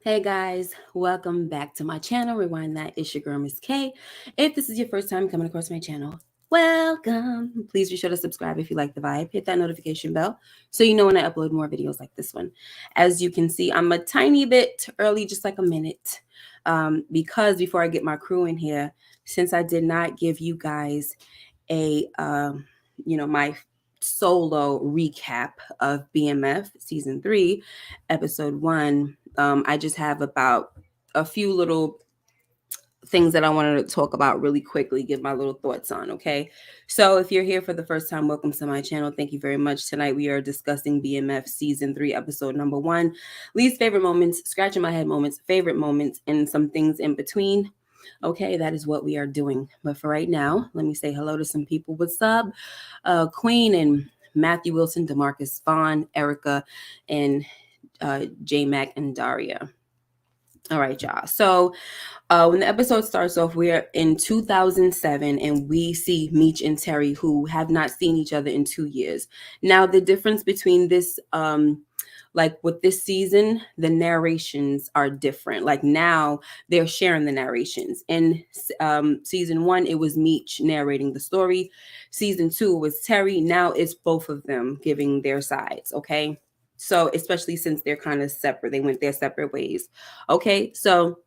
Hey guys, welcome back to my channel. Rewind that. It's your girl, Miss K. If this is your first time coming across my channel, welcome. Please be sure to subscribe if you like the vibe. Hit that notification bell so you know when I upload more videos like this one. As you can see, I'm a tiny bit early, just like a minute, because before I get my crew in here, since I did not give you guys my solo recap of BMF season 3, episode 1. I just have about a few little things that I wanted to talk about really quickly, give my little thoughts on. Okay. So if you're here for the first time, welcome to my channel. Thank you very much. Tonight we are discussing BMF season 3, episode number 1. Least favorite moments, scratching my head moments, favorite moments, and some things in between. Okay, that is what we are doing. But for right now, let me say hello to some people. What's up? Queen and Matthew Wilson, DeMarcus Vaughn, Erica, and J Mac and Daria. All right, y'all. So when the episode starts off, we're in 2007 and we see Meech and Terry, who have not seen each other in 2 years. Now, the difference between this, like with this season, the narrations are different. Like now they're sharing the narrations. In season 1, it was Meech narrating the story. Season 2 was Terry. Now it's both of them giving their sides. Okay. So especially since they're kind of separate, they went their separate ways. Okay. So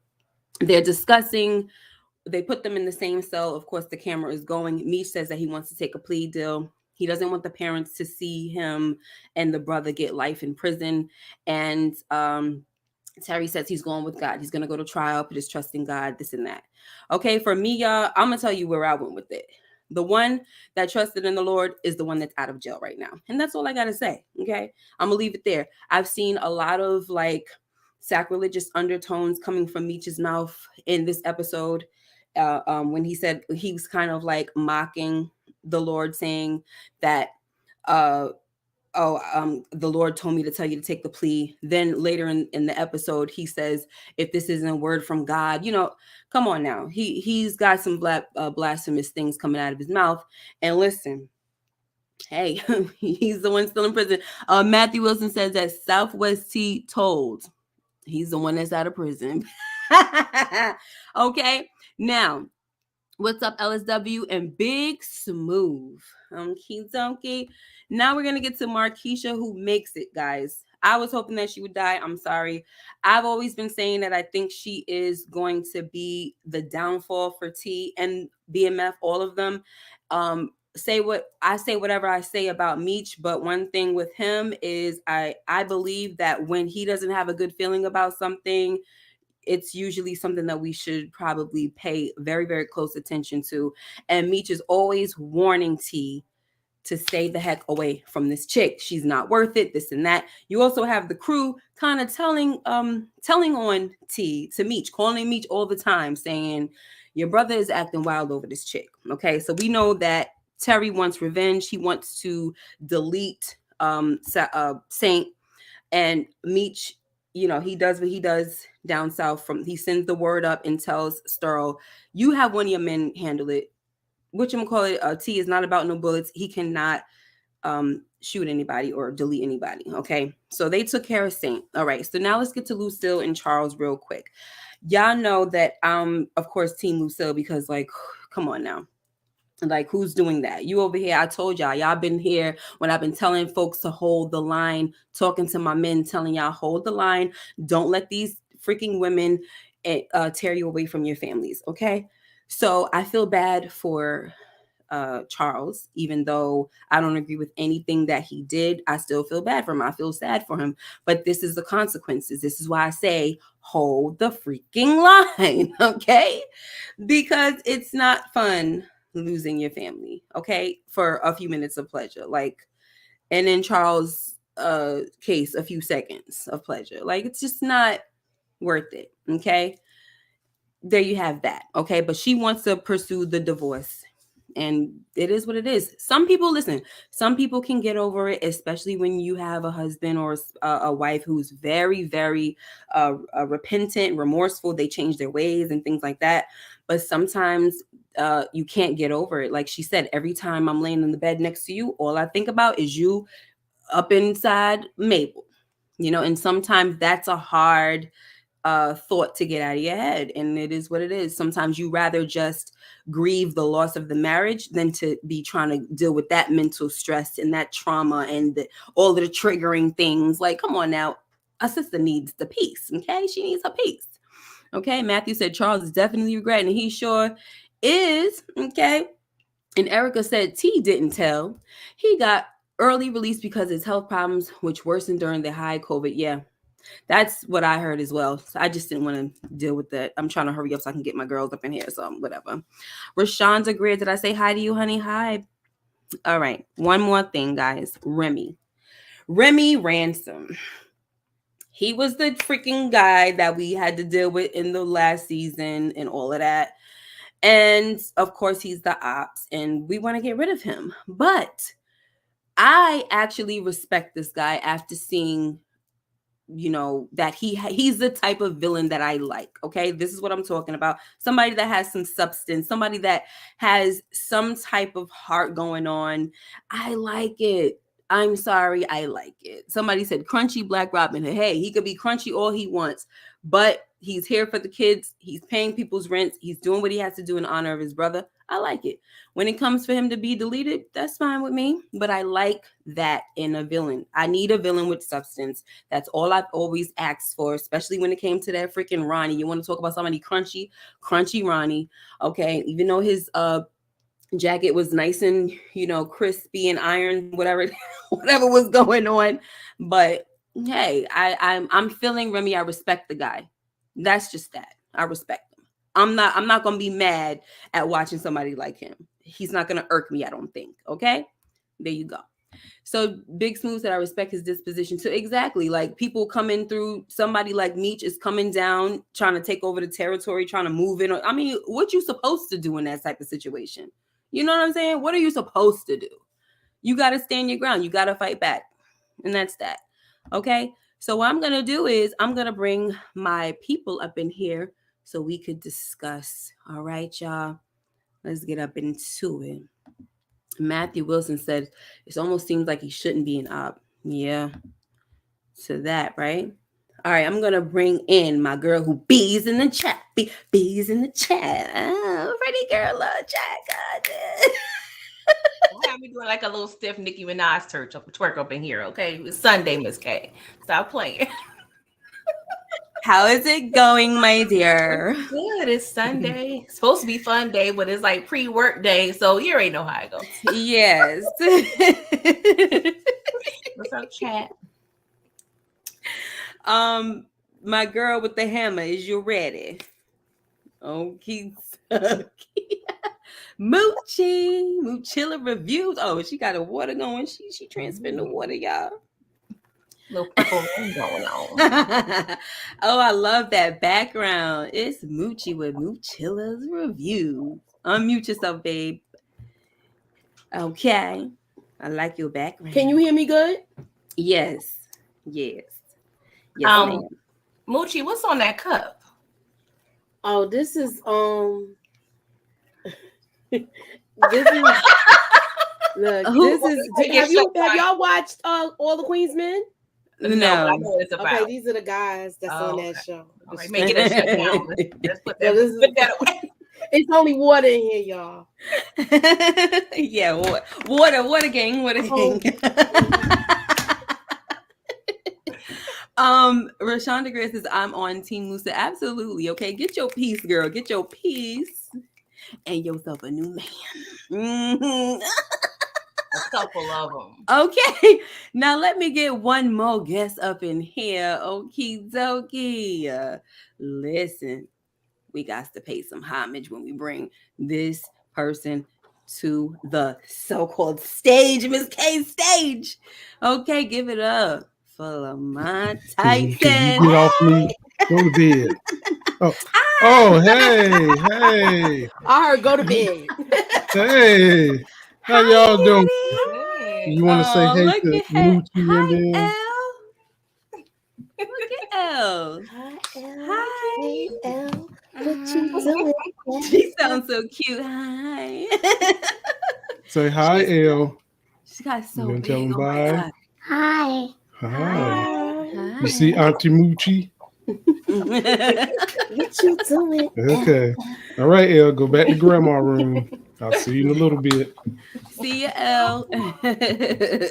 they're discussing, they put them in the same cell. Of course, the camera is going. Meech says that he wants to take a plea deal. He doesn't want the parents to see him and the brother get life in prison. And Terry says he's going with God. He's going to go to trial, put his trust in God, this and that. Okay, for me, y'all, I'm going to tell you where I went with it. The one that trusted in the Lord is the one that's out of jail right now. And that's all I got to say. Okay, I'm going to leave it there. I've seen a lot of like sacrilegious undertones coming from Meech's mouth in this episode. When he said he was kind of like mocking the Lord, saying that the Lord told me to tell you to take the plea. Then later in the episode, he says, if this isn't a word from God, come on now. He's got some blasphemous things coming out of his mouth. And listen, hey, he's the one still in prison. Matthew Wilson says that Southwest T told. He's the one that's out of prison. Okay. Now, what's up, LSW and Big Smooth? Donkey. Now we're gonna get to Markisha, who makes it, guys. I was hoping that she would die. I'm sorry. I've always been saying that I think she is going to be the downfall for T and BMF, all of them. Say whatever I say about Meech, but one thing with him is I believe that when he doesn't have a good feeling about something, it's usually something that we should probably pay very, very close attention to. And Meech is always warning T to stay the heck away from this chick. She's not worth it, this and that. You also have the crew kind of telling on T to Meech, calling Meech all the time, saying your brother is acting wild over this chick. Okay, so we know that Terry wants revenge. He wants to delete Saint, and Meech, he does what he does down south. He sends the word up and tells Sterl, you have one of your men handle it. T is not about no bullets. He cannot shoot anybody or delete anybody. Okay, so they took care of Saint. All right, so now let's get to Lucille and Charles real quick. Y'all know that of course Team Lucille, because like, come on now. Like, who's doing that? You over here. I told y'all been here when I've been telling folks to hold the line, talking to my men, telling y'all hold the line. Don't let these freaking women tear you away from your families. Okay. So I feel bad for Charles, even though I don't agree with anything that he did. I still feel bad for him. I feel sad for him. But this is the consequences. This is why I say hold the freaking line. Okay. Because it's not fun losing your family, okay, for a few minutes of pleasure, like, and in Charles' case, a few seconds of pleasure. Like, it's just not worth it. Okay, there you have that. Okay, but she wants to pursue the divorce, and it is what it is. Some people, listen, some people can get over it, especially when you have a husband or a wife who's very, very repentant, remorseful. They change their ways and things like that. But sometimes you can't get over it. Like she said, every time I'm laying in the bed next to you, all I think about is you up inside Mabel, and sometimes that's a hard thought to get out of your head, and it is what it is. Sometimes you rather just grieve the loss of the marriage than to be trying to deal with that mental stress and that trauma and all of the triggering things. Like, come on now, a sister needs the peace. Okay, she needs her peace. Okay, Matthew said Charles is definitely regretting, and he sure is. Okay, and Erica said T didn't tell. He got early release because his health problems, which worsened during the high COVID. Yeah, that's what I heard as well. So I just didn't want to deal with that. I'm trying to hurry up so I can get my girls up in here. So whatever. Rashonda Greer, did I say hi to you, honey? Hi. All right. One more thing, guys. Remy Ransom. He was the freaking guy that we had to deal with in the last season and all of that. And of course, he's the ops, and we want to get rid of him. But I actually respect this guy after seeing, that he's the type of villain that I like. Okay, this is what I'm talking about. Somebody that has some substance, somebody that has some type of heart going on. I like it. I'm sorry, I like it. Somebody said crunchy Black Robin Hood. Hey, he could be crunchy all he wants, but he's here for the kids. He's paying people's rents. He's doing what he has to do in honor of his brother. I like it. When it comes for him to be deleted, that's fine with me. But I like that in a villain. I need a villain with substance. That's all I've always asked for, especially when it came to that freaking Ronnie. You want to talk about somebody crunchy Ronnie. Okay, even though his jacket was nice and crispy and iron, whatever was going on. But hey, I'm feeling Remy. I respect the guy. That's just that. I respect him. I'm not gonna be mad at watching somebody like him. He's not gonna irk me, I don't think. Okay, there you go. So Big Smooth said, I respect his disposition to exactly like people coming through. Somebody like Meech is coming down, trying to take over the territory, trying to move in. I mean, what you supposed to do in that type of situation? You know what I'm saying? What are you supposed to do? You got to stand your ground. You got to fight back. And that's that. Okay. So what I'm going to do is I'm going to bring my people up in here so we could discuss. All right, y'all. Let's get up into it. Matthew Wilson said, it almost seems like he shouldn't be an op. Yeah. To that, right? All right, I'm going to bring in my girl who bees in the chat. Bees in the chat. Oh, pretty girl, love chat. Why are we doing like a little stiff Nicki Minaj twerk up in here, okay? It's Sunday, Miss K. Stop playing. How is it going, my dear? It's good. It's Sunday. It's supposed to be fun day, but it's like pre-work day, so you already know how it goes. Yes. What's up, chat? My girl with the hammer, is you ready? Okay. Moochilla reviews. Oh, she got a water going. She transferring the water, y'all. Little purple rain going on. Oh, I love that background. It's Moochie with Moochilla's reviews. Unmute yourself, babe. Okay. I like your background. Can you hear me good? Yes. Yes, ma'am. Moochie, what's on that cup? Oh, this is Look, have y'all watched All the Queen's Men? No. I know what it's about. Okay, these are the guys that's on that show. All right, make it a shutdown. Let's put that away. It's only water in here, y'all. Yeah, water gang. Rashonda Gray says, I'm on Team Musa. Absolutely. Okay, get your peace, girl. Get your peace and yourself a new man. A couple of them. Okay, now let me get one more guest up in here. Okie dokie. Listen, we got to pay some homage when we bring this person to the so-called stage, Miss K stage. Okay, give it up for Lamont Tyson. Can you get off me? Go to bed. Oh, hey. I heard go to bed. Hey. How y'all doing? Hey. You want to say hey to Moochie and then? L. Look at L. Hi, L. What you doing? She sounds so cute. Hi. Say hi, L. She got so You big. tell them bye? Hi. Hi. You see Auntie Moochie? What you doing? Okay. All right, Elle, go back to grandma room. I'll see you in a little bit. See ya, Elle.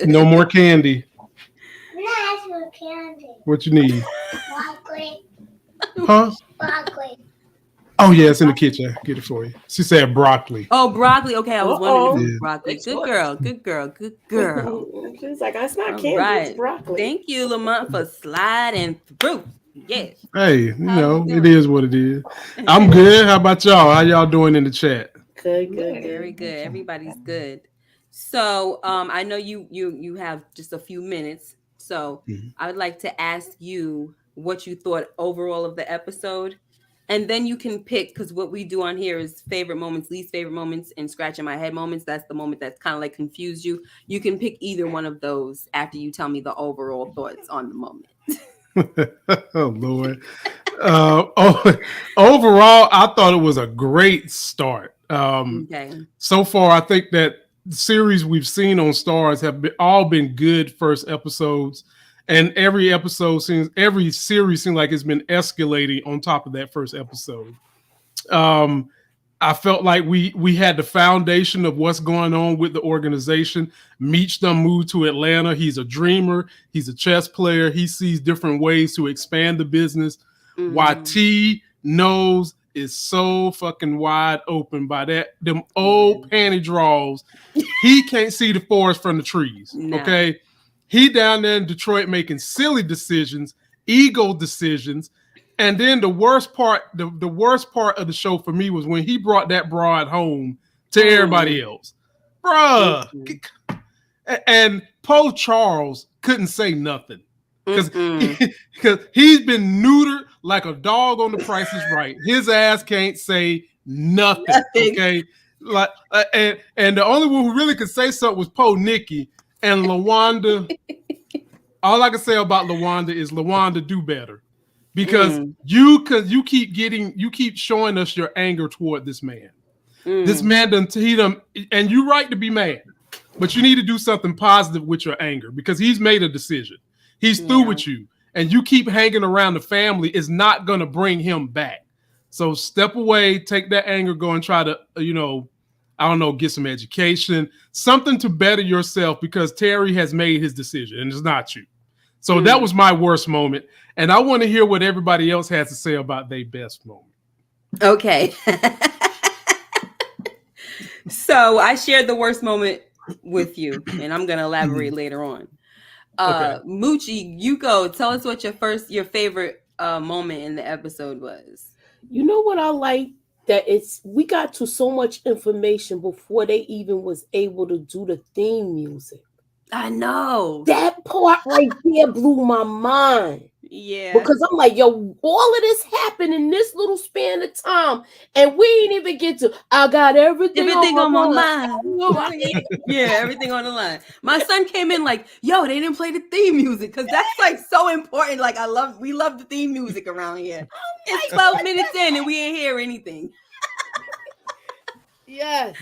No more candy. Nice with candy. What you need? Broccoli. Huh? Broccoli. Oh, yeah, it's in the kitchen. Get it for you. She said broccoli. Oh, broccoli. Okay, I was wondering if it was Yeah. broccoli. Good Good choice. girl. Good girl. Good girl. She's like, it's not All candy, right. it's broccoli. Thank you, Lamont, for sliding through. Yes. Hey, you How know, you it doing? is what it is. I'm good. How about y'all? How y'all doing in the chat? Good. Very good. Everybody's good. So, I know you have just a few minutes. So, Mhm. I would like to ask you what you thought overall of the episode. And then you can pick, because what we do on here is favorite moments, least favorite moments, and scratching my head moments. That's the moment that's kind of like confused you. You can pick either one of those after you tell me the overall thoughts on the moment. Oh Lord. Overall, I thought it was a great start. Okay. So far, I think that the series we've seen on Stars have all been good first episodes, and every series seems like it's been escalating on top of that first episode. I felt like we had the foundation of what's going on with the organization. Meech done moved to Atlanta. He's a dreamer. He's a chess player. He sees different ways to expand the business. YT nose is so fucking wide open by them old panty draws. He can't see the forest from the trees. No. Okay. He down there in Detroit making silly decisions, ego decisions. And then the worst part of the show for me was when he brought that broad home to everybody else. Bruh. And Poe Charles couldn't say nothing. Because he's been neutered like a dog on The Price is Right. His ass can't say nothing. Okay. Like and the only one who really could say something was Poe Nikki and LaWanda. All I can say about LaWanda is LaWanda do better. Because you keep showing us your anger toward this man. This man and you're right to be mad, but you need to do something positive with your anger because he's made a decision. He's through with you, and you keep hanging around the family is not going to bring him back. So step away, take that anger, go and try to, get some education, something to better yourself because Terry has made his decision and it's not you. So that was my worst moment. And I want to hear what everybody else has to say about their best moment. Okay. So I shared the worst moment with you, and I'm going to elaborate later on. Okay. Moochie, you go. Tell us what your favorite moment in the episode was. You know what I like? That we got to so much information before they even was able to do the theme music. I know. That part right there blew my mind. Yeah. Because I'm like, yo, all of this happened in this little span of time, and we ain't even get to. I got everything on my mind. Yeah, everything on the line. My son came in like, yo, they didn't play the theme music because that's like so important. Like we love the theme music around here. It's 12 minutes in and we ain't hear anything. Yes.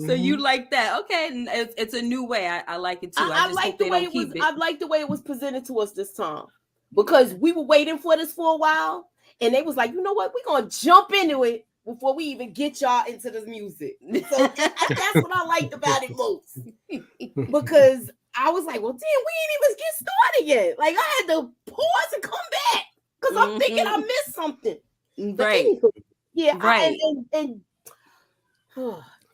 So you like that? Okay, it's a new way. I like it too. I just hope they don't keep it. I like the way it was presented to us this time because we were waiting for this for a while, and they was like, you know what, we're gonna jump into it before we even get y'all into this music. So that's what I liked about it most because I was like, well, damn, we ain't even get started yet. Like I had to pause and come back because I'm thinking I missed something. Right. Yeah. Right. And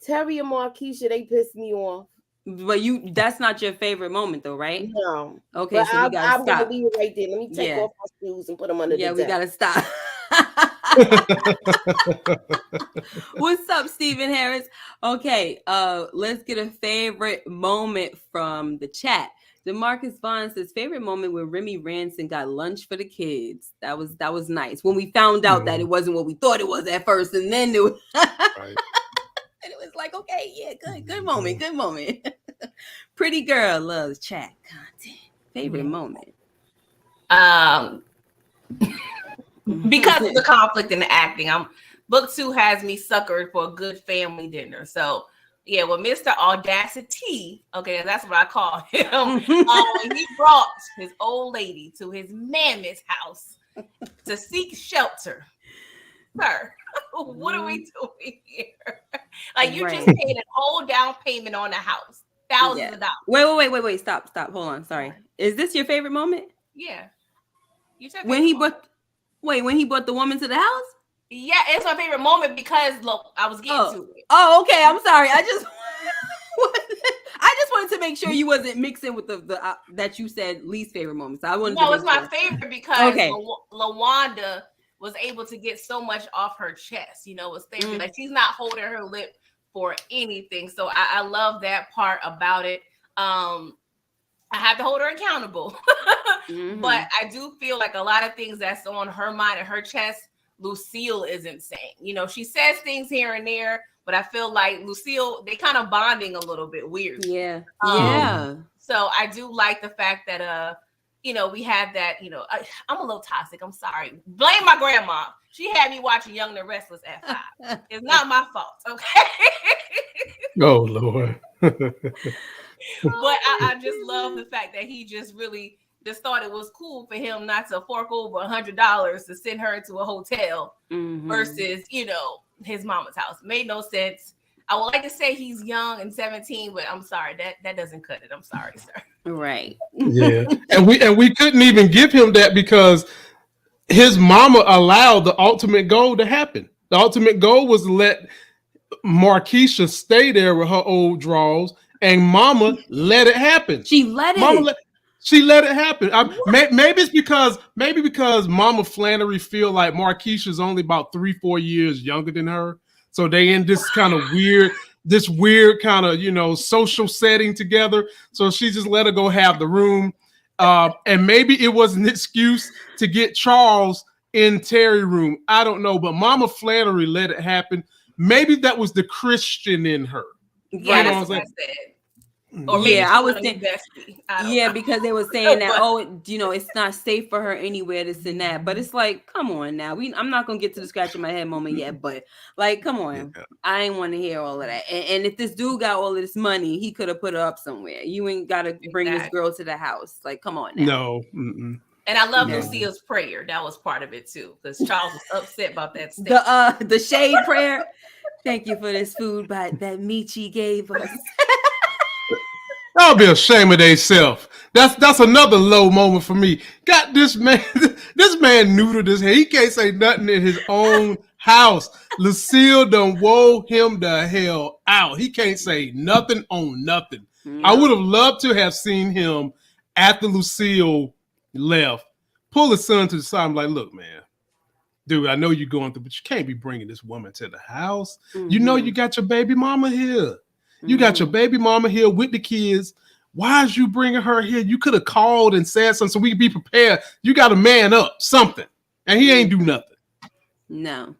Terry and Markisha, they pissed me off. But that's not your favorite moment though, right? No. Okay, but so we gotta I'm stop. gonna leave it right there. Let me take off my shoes and put them under the desk. We gotta stop. What's up, Stephen Harris? Okay, let's get a favorite moment from the chat. DeMarcus Vaughn says favorite moment when Remy Ranson got lunch for the kids. That was nice. When we found out that it wasn't what we thought it was at first, and then it was Right. and it was like, okay, yeah, good moment. Pretty girl loves chat content. Favorite moment. Because of the conflict in the acting, book 2 has me suckered for a good family dinner. So yeah, well, Mr. Audacity, okay, that's what I call him. He brought his old lady to his mammoth house to seek shelter. Sir, what are we doing here? Like, you just paid a whole down payment on a house, thousands of dollars. Wait. Stop. Hold on. Sorry. Is this your favorite moment? Yeah. You said when he brought the woman to the house? Yeah, it's my favorite moment because look, I was getting to it. Oh, okay. I'm sorry. I just wanted to make sure you wasn't mixing with the that you said least favorite moments. No, it's my favorite because LaWanda was able to get so much off her chest. You know, it's therapy. Like, she's not holding her lip for anything. So I love that part about it. I have to hold her accountable. But I do feel like a lot of things that's on her mind and her chest, Lucille isn't saying. You know, she says things here and there, but I feel like Lucille, they kind of bonding a little bit weird. Yeah. So I do like the fact that you know, we have that, you know, I'm a little toxic. I'm sorry. Blame my grandma. She had me watching Young and the Restless at 5. It's not my fault, okay? Oh, Lord. But I just love the fact that he just really just thought it was cool for him not to fork over $100 to send her to a hotel versus, you know, his mama's house. Made no sense. I would like to say he's young and 17, but I'm sorry, that doesn't cut it. I'm sorry, sir. Right. Yeah. And we couldn't even give him that because his mama allowed the ultimate goal to happen. The ultimate goal was to let Markisha stay there with her old draws, and mama let it happen. She let it happen. Maybe because Mama Flannery feel like Markisha's only about 3-4 years younger than her. So they in this kind of weird kind of, you know, social setting together. So she just let her go have the room. And maybe it was an excuse to get Charles in Terry's room. I don't know, but Mama Flannery let it happen. Maybe that was the Christian in her. Yeah, that's what I said. Or maybe I was thinking, because they were saying that, you know, it's not safe for her anywhere, this and that. But it's like, come on now. I'm not gonna get to the scratching my head moment yet, but like, come on. Yeah. I ain't want to hear all of that. And if this dude got all of this money, he could have put her up somewhere. You ain't gotta bring this girl to the house. Like, come on now. No. And I love Lucille's prayer. That was part of it too, because Charles was upset about that steak. The shade prayer. Thank you for this food that Michi gave us. I'll be ashamed of theyself. That's another low moment for me. Got this man neutered his hair. He can't say nothing in his own house. Lucille done wore him the hell out. He can't say nothing on nothing. No. I would have loved to have seen him after Lucille left, pull his son to the side and be like, look, man, dude, I know you're going through, but you can't be bringing this woman to the house. You know you got your baby mama here. You got your baby mama here with the kids. Why is you bringing her here? You could have called and said something so we could be prepared. You got to man up, something. And he ain't do nothing. No.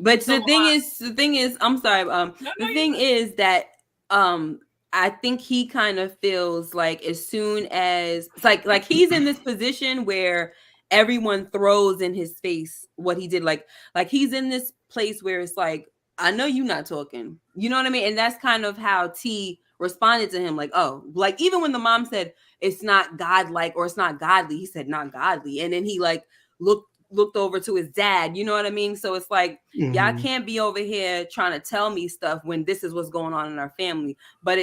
The thing is, I'm sorry. The thing is that I think he kind of feels like as soon as it's like he's in this position where everyone throws in his face what he did. Like he's in this place where it's like, I know you're not talking. You know what I mean? And that's kind of how T responded to him. Like, oh, like even when the mom said it's not godlike or it's not godly, he said not godly. And then he like looked over to his dad. You know what I mean? So it's like, y'all can't be over here trying to tell me stuff when this is what's going on in our family. But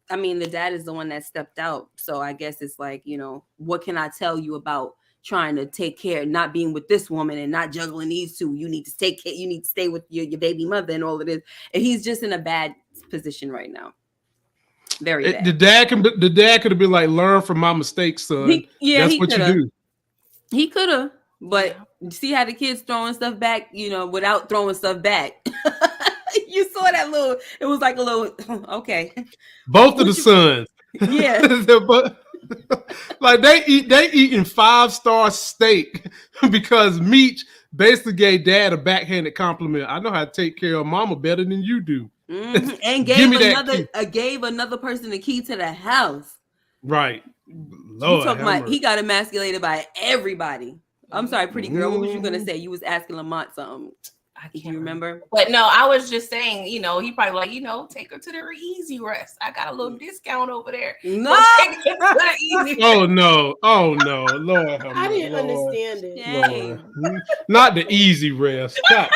the dad is the one that stepped out. So I guess it's like, you know, what can I tell you about trying to take care, not being with this woman and not juggling these two? You need to take care. You need to stay with your baby mother and all of this. And he's just in a bad position right now. Very bad. The dad could have been like, learn from my mistakes, son. That's what you do. He could have, but see how the kids throwing stuff back, you know, without throwing stuff back. You saw that little, it was like a little, okay. Both of the sons. Yeah. Like they eating 5-star steak because Meech basically gave dad a backhanded compliment. I know how to take care of mama better than you do. And gave another person the key to the house. Right. Lord, he got emasculated by everybody. I'm sorry, pretty girl. What was you gonna say? You was asking Lamont something. I Do can't you remember? But no, I was just saying, he probably like, take her to the easy rest. I got a little discount over there. No. Take her to the easy Oh no, Lord, I didn't Lord, understand it. Shame. not the easy rest. God,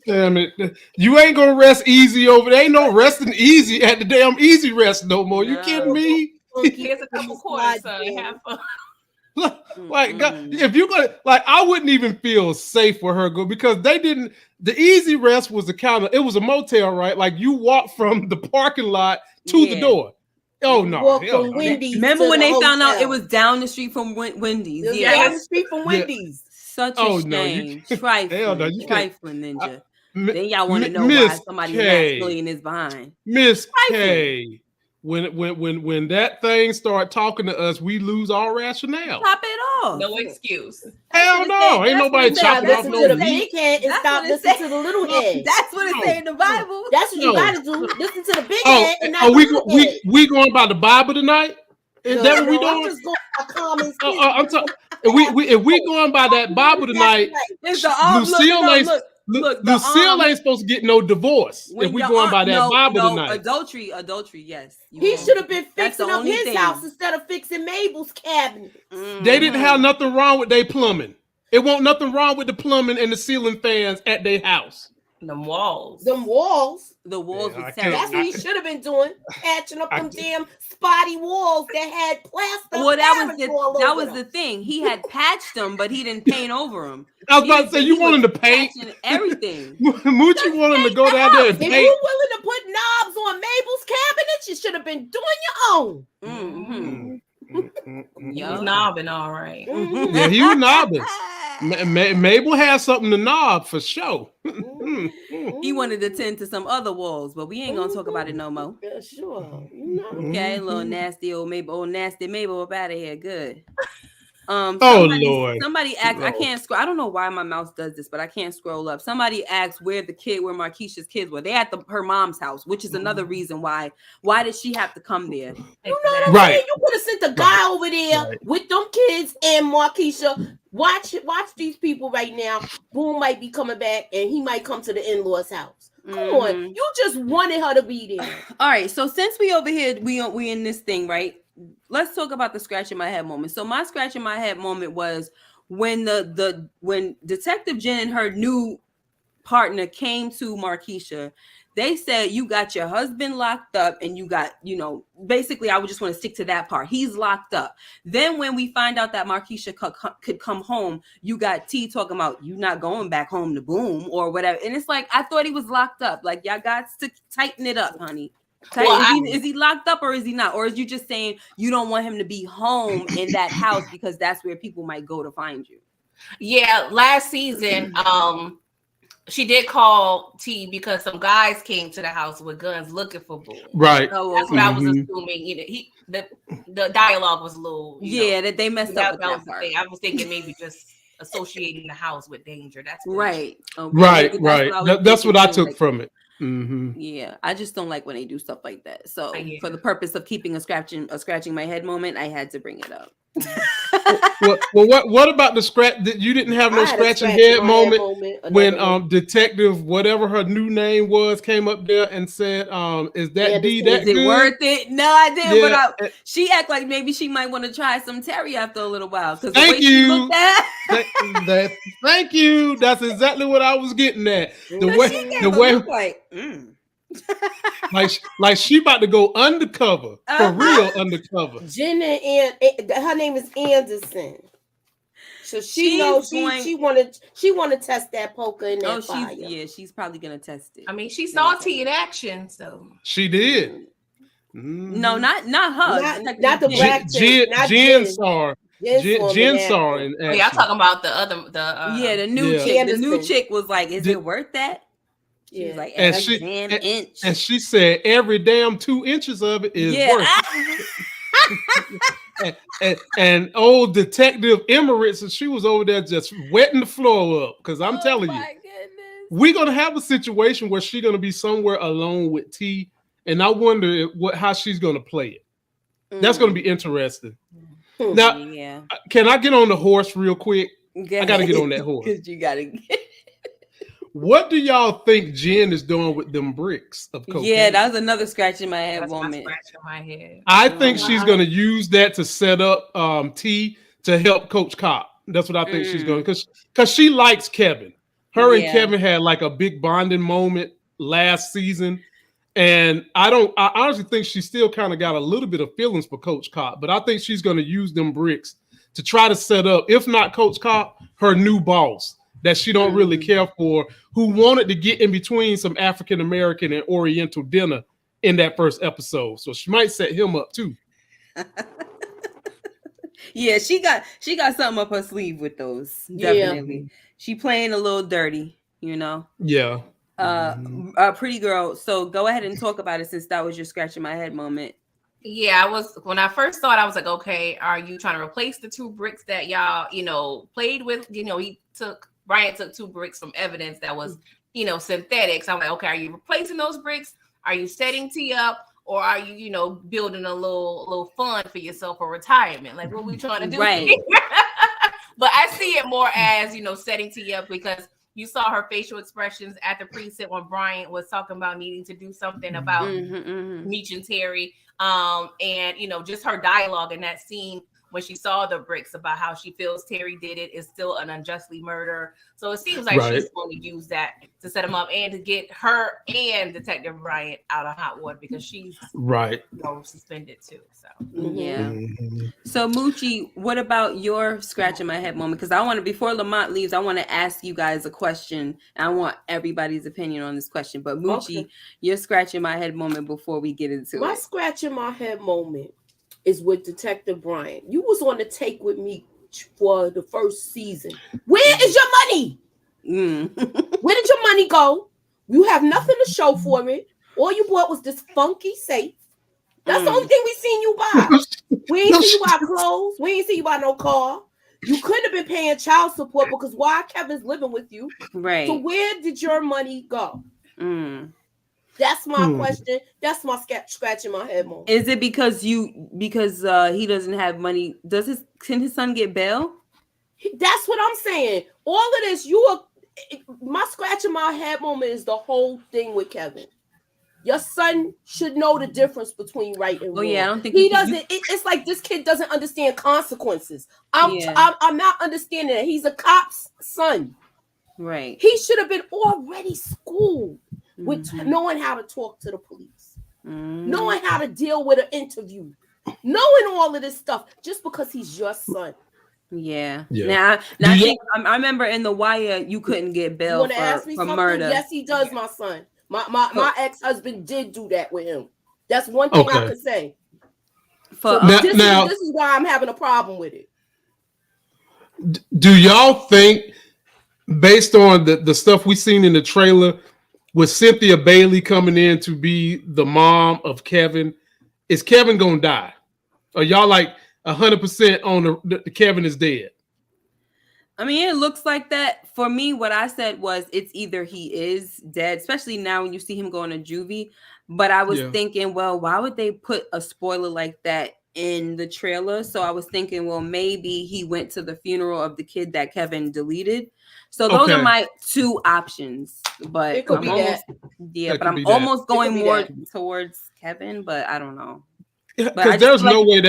damn it, you ain't gonna rest easy over there. Ain't no resting easy at the damn easy rest no more. You kidding me? Here's a couple quarters, son. Have fun. Like God, if you gonna like, I wouldn't even feel safe for her go because they didn't. The easy rest was it was a motel, right? Like you walk from the parking lot to the door. Oh no! Walk from Wendy's. Remember when they found out it hotel. was down the street from Wendy's? It was Yeah, down the street from Wendy's. Such a shame. Trifling, hell no, you can't. trifling ninja. Then y'all want to know why Miss somebody K. in Maximilian is behind. Miss K. When that thing start talking to us, we lose our rationale. Chop it off. No excuse. Hell no, ain't nobody chopping off no to the meat. big head and stop listening to the little head. That's what it say in the Bible. That's what you gotta do. Listen to the big head and not the little head. We going by the Bible tonight? Is that what we doing? I'm just going by common sense. I'm talking. If we going by that Bible tonight, Lucille ain't supposed to get no divorce if we going by that Bible tonight. Adultery, yes. He should have been fixing up his house instead of fixing Mabel's cabinet. They didn't have nothing wrong with their plumbing. It won't nothing wrong with the plumbing and the ceiling fans at their house. Them walls. The walls was terrible. That's what he should have been doing. Patching up them damn spotty walls that had plaster. Well, that was the thing. He had patched them, but he didn't paint over them. I was about to say, you want him to paint everything. Moochie wanted him to go down there and paint. If you willing to put knobs on Mabel's cabinet, you should have been doing your own. He was knobbing, all right. Yeah, he was knobbing. Mabel has something to knob for sure. He wanted to tend to some other walls, but we ain't gonna talk about it no more. Yeah, sure. Okay, little nasty old nasty Mabel up out of here. Good. Lord. Somebody asked, I can't scroll. I don't know why my mouse does this, but I can't scroll up. Somebody asked where Markisha's kids were. They at her mom's house, which is another reason why. Why did she have to come there? You know what I'm saying? You could have sent the guy over there with them kids and Markisha. Watch these people right now. Boom might be coming back, and he might come to the in-laws' house. Come on, you just wanted her to be there. All right, so since we over here, we in this thing, right? Let's talk about the scratch in my head moment. So my scratch in my head moment was when when Detective Jen and her new partner came to Markisha. They said, you got your husband locked up and you got, basically, I would just want to stick to that part. He's locked up. Then when we find out that Markisha could come home, you got T talking about you not going back home to Boom or whatever. And it's like, I thought he was locked up. Like, y'all got to tighten it up, honey. Is he locked up or is he not? Or is you just saying you don't want him to be home in that house because that's where people might go to find you? Yeah, last season, she did call T because some guys came to the house with guns looking for Boom. Right. That's what I was assuming. The dialogue was a little. That they messed up with that part. I was thinking maybe just associating the house with danger. That's right. Okay. Right. That's what I took from it. Yeah, I just don't like when they do stuff like that. So for the purpose of keeping a scratching my head moment, I had to bring it up. What about the scratch? You didn't have no scratching head moment when Detective whatever her new name was came up there and said, "Is that D? That is it worth it?" No, I didn't. Yeah. But she act like maybe she might want to try some Terry after a little while. Thank you. Thank you. That's exactly what I was getting at. The way. Like she about to go undercover for real undercover. Jenna and her name is Anderson, so she knows she want to test that poker in that fire. She's probably gonna test it. I mean, she saw T in action, so she did. No, not her. Not the black Jen saw in action. I'm talking about the new chick. Anderson. The new chick was like, "Is it worth that?" She was like, and she said every damn 2 inches of it is worth. and old Detective Emirates, she was over there just wetting the floor up because I'm telling you, we're gonna have a situation where she's gonna be somewhere alone with T, and I wonder how she's gonna play it. That's gonna be interesting. Now, can I get on the horse real quick? I gotta get on that horse. Because you gotta. What do y'all think Jen is doing with them bricks of cocaine? Yeah, that was another scratch in my head That's moment. my scratch in my head. I think she's going to use that to set up T to help Coach Cop. That's what I think she's going to, because she likes Kevin. Her and Kevin had like a big bonding moment last season. And I honestly think she still kind of got a little bit of feelings for Coach Cop, but I think she's going to use them bricks to try to set up, if not Coach Cop, her new boss that she don't really care for, who wanted to get in between some African American and Oriental dinner in that first episode. So she might set him up too. Yeah, she got something up her sleeve with those. Definitely. Yeah. She playing a little dirty, you know. Yeah. Pretty girl. So go ahead and talk about it, since that was your scratching my head moment. Yeah, when I first saw it, I was like, okay, are you trying to replace the 2 bricks that y'all, played with? Bryant took 2 bricks from evidence that was, synthetic. So I'm like, okay, are you replacing those bricks? Are you setting T up? Or are you, building a little fund for yourself for retirement? Like, what we trying to do? Right. But I see it more as, setting T up, because you saw her facial expressions at the precinct when Bryant was talking about needing to do something about Meech and Terry. And, just her dialogue in that scene when she saw the bricks about how she feels Terry did it is still an unjustly murder. So it seems like she's going to use that to set him up and to get her and Detective Bryant out of hot water, because she's suspended too. So yeah. So Moochie, what about your scratch in my head moment? Because I want to, before Lamont leaves, I want to ask you guys a question. I want everybody's opinion on this question. But Moochie, your scratch in my head moment before we get into my scratch in my head moment is with Detective Bryant. You was on the take with me for the first season. Where is your money? Where did your money go? You have nothing to show for it. All you bought was this funky safe. That's the only thing we seen you buy. We ain't seen you buy clothes. We ain't seen you buy no car. You couldn't have been paying child support, because why Kevin's living with you? Right. So where did your money go? That's my question. That's my scratch in my head moment. Is it because he doesn't have money? Can his son get bail? That's what I'm saying. All of this, my scratch in my head moment is the whole thing with Kevin. Your son should know the difference between right and wrong. Oh yeah, I don't think he doesn't. It's like this kid doesn't understand consequences. I'm not understanding that he's a cop's son. Right. He should have been already schooled with knowing how to talk to the police, knowing how to deal with an interview, knowing all of this stuff, just because he's your son. Yeah. Now I remember in The Wire you couldn't get bail for murder. Yes, he does, my son. My ex-husband did do that with him. That's one thing I could say. This is why I'm having a problem with it. Do y'all think, based on the stuff we seen in the trailer, with Cynthia Bailey coming in to be the mom of Kevin, is Kevin gonna die? Are y'all like 100% on the Kevin is dead? I mean, it looks like that. For me, what I said was it's either he is dead, especially now when you see him going to juvie. But I was thinking, well, why would they put a spoiler like that in the trailer? So I was thinking, well, maybe he went to the funeral of the kid that Kevin deleted. So those are my 2 options. But it could be that. Yeah, but I'm almost going more towards Kevin, but I don't know. Because there's no way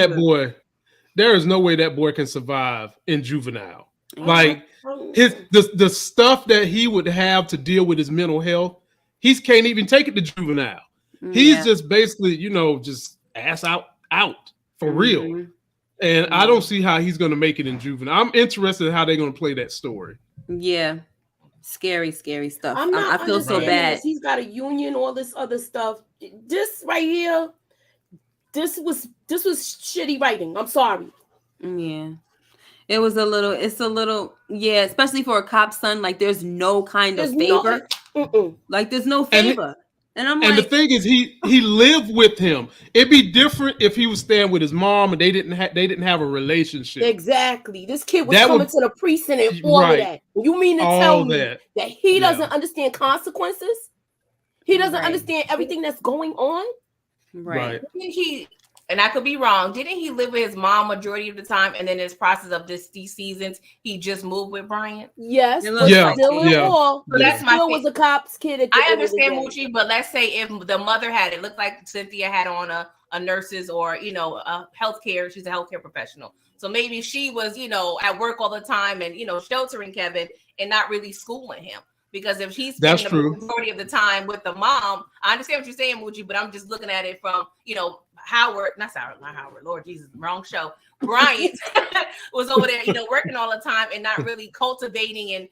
that boy can survive in juvenile. Like the stuff that he would have to deal with his mental health, he can't even take it to juvenile. He's just basically, just ass out for real. And I don't see how he's going to make it in juvenile. I'm interested in how they're going to play that story. Yeah. Scary stuff. I feel so bad. He's got a union, all this other stuff. This right here, this was shitty writing. I'm sorry. Yeah. It's a little, especially for a cop's son. Like, there's no kind of favor. Like, there's no favor. And the thing is, he lived with him. It'd be different if he was staying with his mom and they didn't have a relationship. Exactly. This kid was coming to the precinct and all of that. You mean to tell me that he doesn't understand consequences? He doesn't understand everything that's going on? Right. I think and I could be wrong, didn't he live with his mom majority of the time, and then in this process of these seasons, he just moved with Bryant? Yes, It but looks Yeah, like still it. in yeah, all, So he that's my still thing. was a cop's kid at the I end of the understand, day. Moochie, but let's say if the mother had it looked like Cynthia had on a nurse's or a healthcare, she's a healthcare professional. So maybe she was, at work all the time and sheltering Kevin and not really schooling him. Because if he's that's spending the true. majority of the time with the mom, I understand what you're saying, Moochie, but I'm just looking at it from, Howard, not Howard, Lord Jesus, wrong show. Bryant was over there, working all the time and not really cultivating and,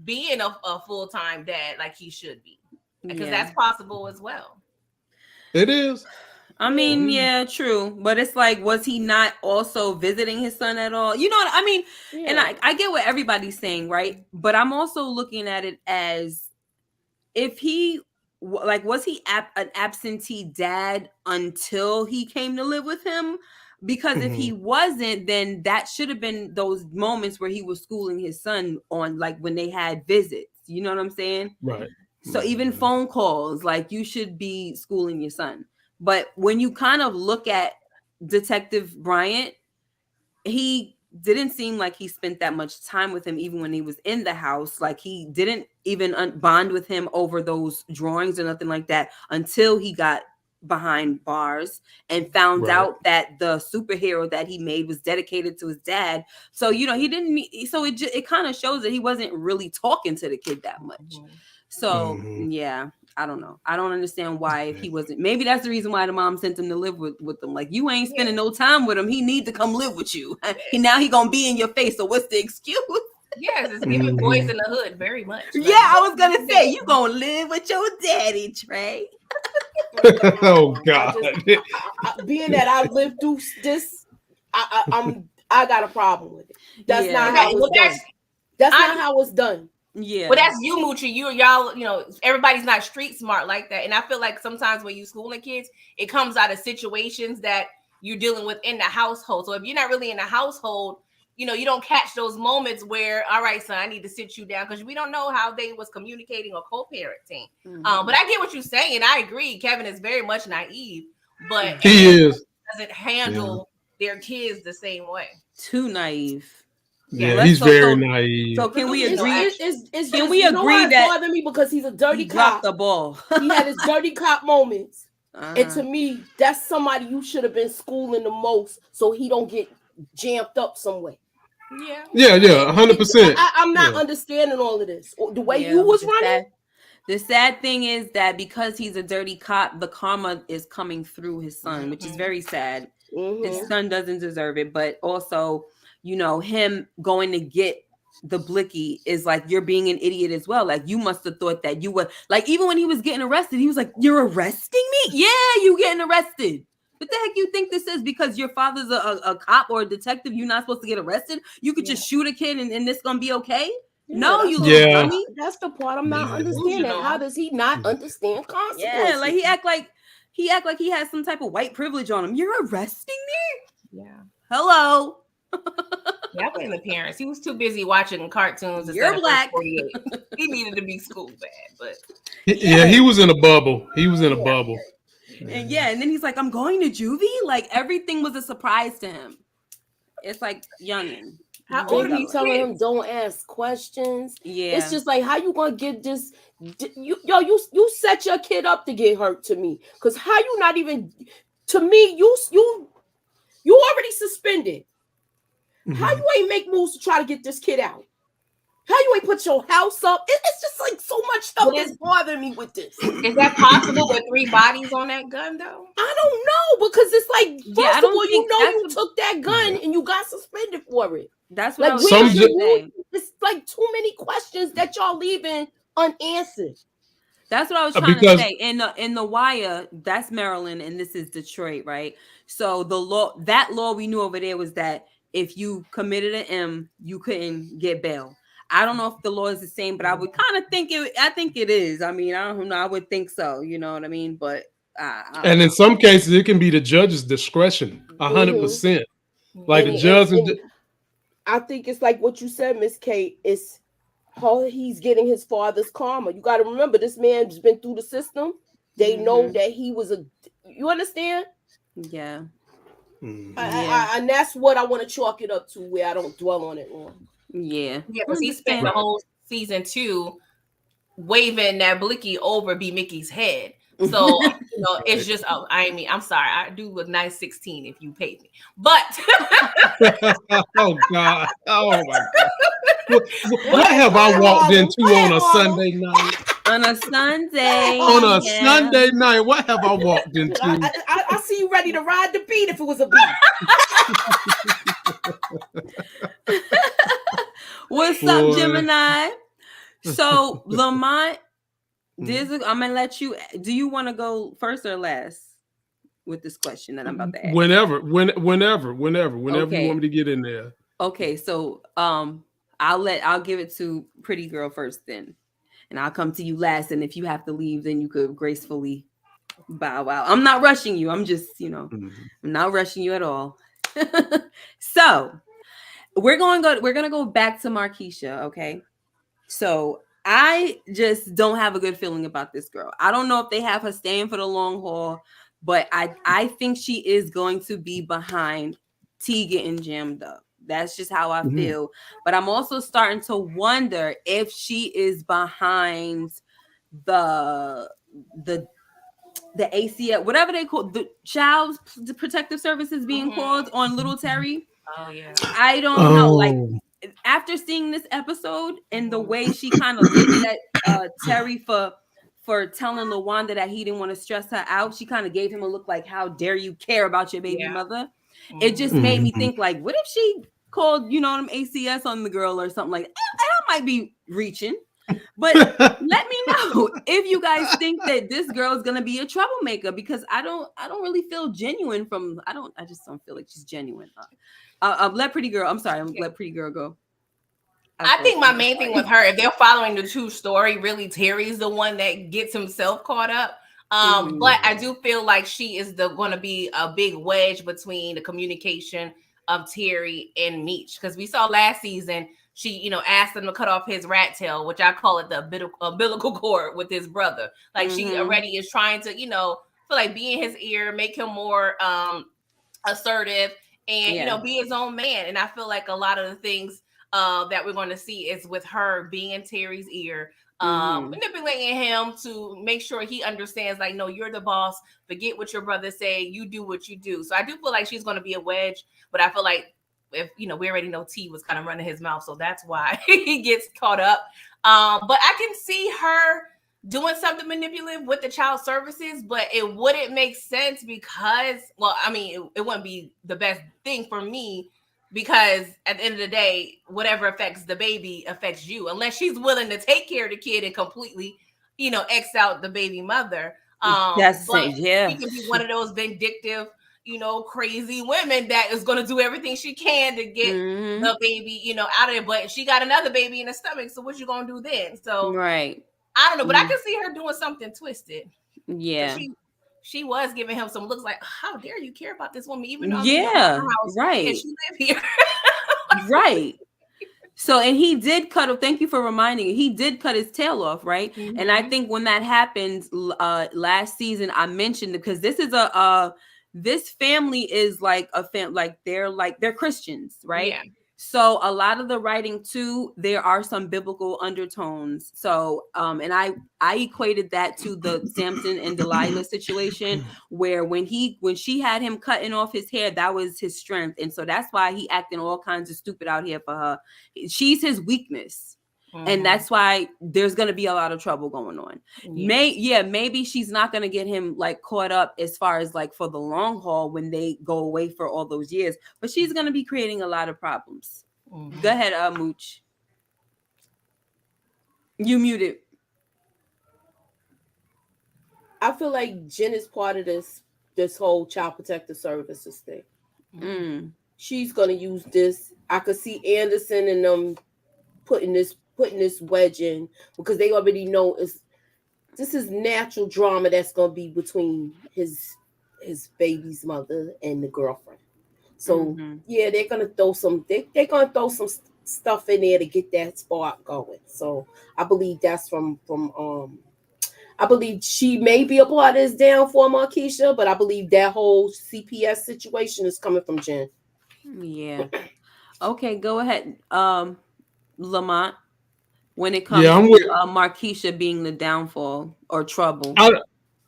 being a full-time dad like he should be. Because that's possible as well. It is. I mean, yeah, true. But it's like, was he not also visiting his son at all? You know what I mean? Yeah. And I get what everybody's saying, right? But I'm also looking at it as if he, was he an absentee dad until he came to live with him? Because if he wasn't, then that should have been those moments where he was schooling his son on, like, when they had visits. You know what I'm saying? Right. So even phone calls, like, you should be schooling your son. But when you kind of look at Detective Bryant, he didn't seem like he spent that much time with him, even when he was in the house. Like, he didn't even bond with him over those drawings or nothing like that until he got behind bars and found out that the superhero that he made was dedicated to his dad. So, he didn't meet. So it kind of shows that he wasn't really talking to the kid that much. So, yeah, I don't know. I don't understand why if he wasn't. Maybe that's the reason why the mom sent him to live with them. Like, you ain't spending no time with him. He need to come live with you. Now he gonna be in your face. So what's the excuse? Yes, it's giving boys in the hood very much. Like, yeah, I was gonna say you gonna live with your daddy, Trey. Oh God! Being that I lived through this, I got a problem with it. That's not how it's done. That's not how it's done. Yeah. Well, that's you, Moochie. Y'all, everybody's not street smart like that. And I feel like sometimes when you schooling kids, it comes out of situations that you're dealing with in the household. So if you're not really in the household, you don't catch those moments where, all right, son, I need to sit you down, because we don't know how they was communicating or co-parenting. But I get what you're saying. I agree. Kevin is very much naive, but he doesn't handle their kids the same way. Too naive. Yeah, he's very naive. So can we agree? Can we agree that bother me because he's a dirty cop? Dropped the ball. He had his dirty cop moments, and to me, that's somebody you should have been schooling the most, so he don't get jammed up somewhere. Yeah, 100%. I'm not understanding all of this. The way you was running. The sad thing is that because he's a dirty cop, the karma is coming through his son, which is very sad. His son doesn't deserve it, but also, him going to get the blicky is like, you're being an idiot as well. Like, you must have thought that you were, like, even when he was getting arrested, he was like, you're arresting me? Yeah, you getting arrested. What the heck you think this is? Because your father's a cop or a detective, you're not supposed to get arrested? You could just shoot a kid and this gonna be okay? No, you little dummy. That's the part I'm not understanding. How does he not understand consequences? Yeah, like he act like he has some type of white privilege on him. You're arresting me? Yeah. Hello. Yeah, I blame the parents. He was too busy watching cartoons. You're black. He needed to be schooled bad, but he was in a bubble. He was in a bubble. And then he's like, I'm going to juvie. Like, everything was a surprise to him. It's like, youngin'. How old are you telling him don't ask questions? Yeah. It's just like, how you gonna get this? You set your kid up to get hurt to me. Because how you not even, to me, you already suspended. How you ain't make moves to try to get this kid out? How you ain't put your house up? It's just like so much stuff that's bothering me with this. Is that possible with 3 bodies on that gun, though? I don't know, because it's like, first of all, you took that gun and you got suspended for it. That's what like, I was saying. It's like too many questions that y'all leaving unanswered. That's what I was trying to say. In the Wire, that's Maryland and this is Detroit, right? So the law we knew over there was that if you committed an M, you couldn't get bail. I don't know if the law is the same, but I would kind of think it. I think it is. I mean, I don't know. I would think so. You know what I mean? But and in some cases, it can be the judge's discretion, 100%. Like the judge. I think it's like what you said, Miss Kate. It's how he's getting his father's karma. You got to remember, this man's been through the system. They know that he was you understand? Yeah. And that's what I want to chalk it up to, where I don't dwell on it long. Yeah. Yeah, because he spent the whole season 2 waving that blicky over B Mickey's head. So it's just I mean, I'm sorry, I do a nice 16 if you paid me. But oh God. Oh my God. What have I walked into on a Sunday night? On a Sunday. On a Sunday night, what have I walked into? I see you ready to ride the beat if it was a beat. What's up, Gemini? So Lamont, I'm gonna let you. Do you want to go first or last with this question that I'm about to ask? Whenever you want me to get in there. Okay, so I'll give it to Pretty Girl first then, and I'll come to you last. And if you have to leave, then you could gracefully bow out. I'm not rushing you. I'm just I'm not rushing you at all. So we're gonna go back to Markisha. Okay, so I just don't have a good feeling about this girl. I don't know if they have her staying for the long haul, but I think she is going to be behind T getting jammed up. That's just how I feel. But I'm also starting to wonder if she is behind the ACS, whatever they call the Child Protective Services being called on little Terry. Oh yeah. I don't know. Like after seeing this episode and the way she kind of looked at Terry for telling LaWanda that he didn't want to stress her out, she kind of gave him a look like, how dare you care about your baby mother? It just made me think, like, what if she called, them ACS on the girl or something like that? I might be reaching. But let me know if you guys think that this girl is gonna be a troublemaker, because I don't really feel genuine I just don't feel like she's genuine. Let Pretty Girl. I'm sorry. Let Pretty Girl go. I think my main thing with her, if they're following the true story, really Terry's the one that gets himself caught up. But I do feel like she is going to be a big wedge between the communication of Terry and Meech, because we saw last season she, asked him to cut off his rat tail, which I call it the umbilical cord with his brother. Like she already is trying to, feel like be in his ear, make him more assertive, and be his own man. And I feel like a lot of the things that we're going to see is with her being in Terry's ear, manipulating him to make sure he understands, like, no, you're the boss. Forget what your brother say. You do what you do. So I do feel like she's going to be a wedge, but I feel like if we already know T was kind of running his mouth, so that's why he gets caught up. But I can see her doing something manipulative with the child services, but it wouldn't make sense because, well, I mean, it wouldn't be the best thing for me, because at the end of the day, whatever affects the baby affects you, unless she's willing to take care of the kid and completely, X out the baby mother. But she can be one of those vindictive, crazy women that is going to do everything she can to get the baby, out of it. But she got another baby in the stomach, so what you going to do then? So right. I don't know, but I can see her doing something twisted. Yeah. She was giving him some looks like, how dare you care about this woman, even though I'm in her house right. and she live here. Right. So, and he did thank you for reminding me, he did cut his tail off, right? And I think when that happened last season, I mentioned it because this is this family is like a like they're Christians, right? Yeah. So a lot of the writing too, there are some biblical undertones. So and I equated that to the Samson and Delilah situation, where when she had him cutting off his hair, that was his strength. And so that's why he acting all kinds of stupid out here for her. She's his weakness. And that's why there's going to be a lot of trouble going on. Yes. Maybe she's not going to get him like caught up as far as like for the long haul when they go away for all those years, but she's going to be creating a lot of problems. Go ahead, Mooch. You muted. I feel like Jen is part of this whole Child Protective Services thing. She's going to use this. I could see Anderson and them putting this wedge in, because they already know this is natural drama that's going to be between his baby's mother and the girlfriend. So they're going to throw some stuff in there to get that spark going. So I believe that's from I believe she may be a part of this downfall, Markisha, but I believe that whole CPS situation is coming from Jen. Yeah. Okay, go ahead, Lamont. When it Yeah, comes I'm to with. Markisha being the downfall or trouble, I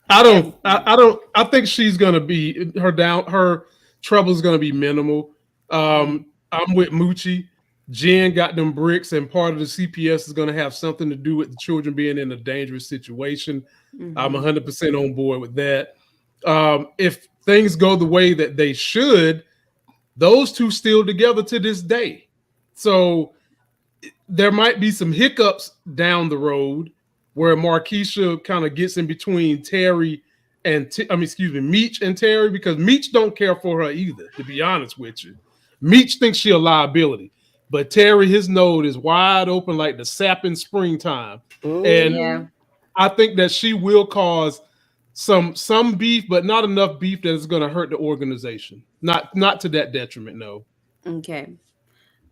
I don't. everything. I don't. I think she's gonna be her down. Her trouble is gonna be minimal. I'm with Moochie. Jen got them bricks, and part of the CPS is gonna have something to do with the children being in a dangerous situation. I'm Mm-hmm. 100% on board with that. If things go the way that they should, those two still together to this day. So there might be some hiccups down the road where Markisha kind of gets in between Terry and excuse me, Meech and Terry, because Meech don't care for her either, to be honest with you. Meech thinks she a liability, but Terry, his node is wide open like the sap in springtime. And Yeah. I think that she will cause some beef, but not enough beef that is going to hurt the organization. Not to that detriment, no. Okay.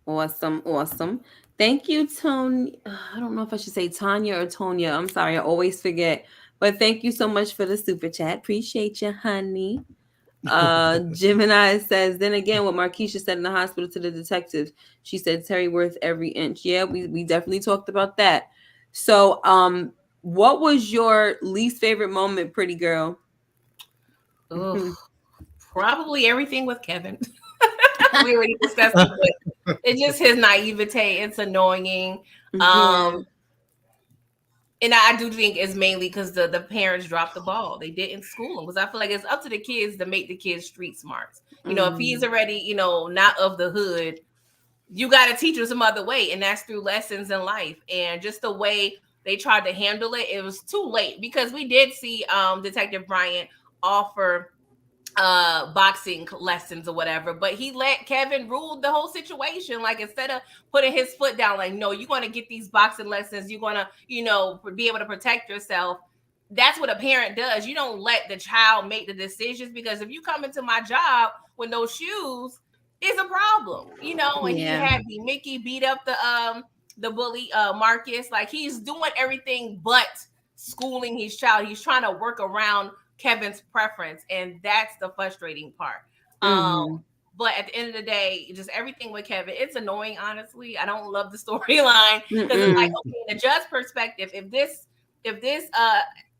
Awesome. Awesome. Thank you, Tony. I don't know if I should say Tanya or Tonya. I'm sorry. I always forget. But thank you so much for the super chat. Appreciate you, honey. Gemini says, then again, what Markisha said in the hospital to the detectives, she said Terry worth every inch. Yeah, we definitely talked about that. So, what was your least favorite moment, pretty girl? Ugh, probably everything with Kevin. We already discussed it, but it's just his naivete. It's annoying. Yeah. And I do think it's mainly because the parents dropped the ball. They didn't school him, because I feel like it's up to the kids to make the kids street smarts. You know, if he's already, you know, not of the hood, you got to teach him some other way, and that's through lessons in life. And just the way they tried to handle it, it was too late, because we did see Detective Bryant offer boxing lessons or whatever, but he let Kevin rule the whole situation. Like, instead of putting his foot down, like, no, you're going to get these boxing lessons, you're going to, you know, be able to protect yourself. That's what a parent does. You don't let the child make the decisions, because if you come into my job with no shoes, it's a problem, you know. And he had Mickey beat up the bully Marcus. Like, he's doing everything but schooling his child. He's trying to work around Kevin's preference, and that's the frustrating part. But at the end of the day, just everything with Kevin, it's annoying, honestly. I don't love the storyline, because it's like, okay, in the judge perspective, if this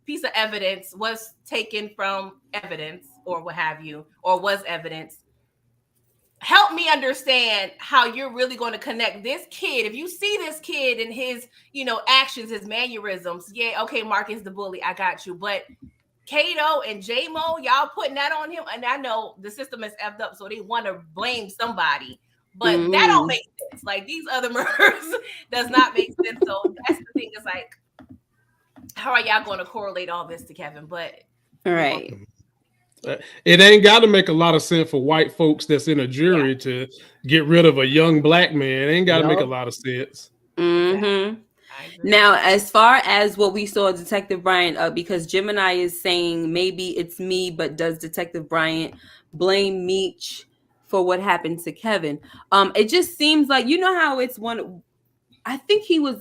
piece of evidence was taken from evidence or what have you, or was evidence, help me understand how you're really going to connect this kid. If you see this kid and his, you know, actions, his mannerisms, yeah, okay, Marcus the bully, I got you. But Kato and J-Mo, y'all putting that on him. And I know the system is effed up, so they want to blame somebody. But that don't make sense. Like, these other murders does not make sense. So that's the thing. Is like, how are y'all going to correlate all this to Kevin? But right. It ain't got to make a lot of sense for white folks that's in a jury to get rid of a young black man. It ain't got to make a lot of sense. Now, as far as what we saw Detective Bryant, because Gemini is saying maybe it's me, but does Detective Bryant blame Meech for what happened to Kevin? It just seems like, you know how it's one, I think he was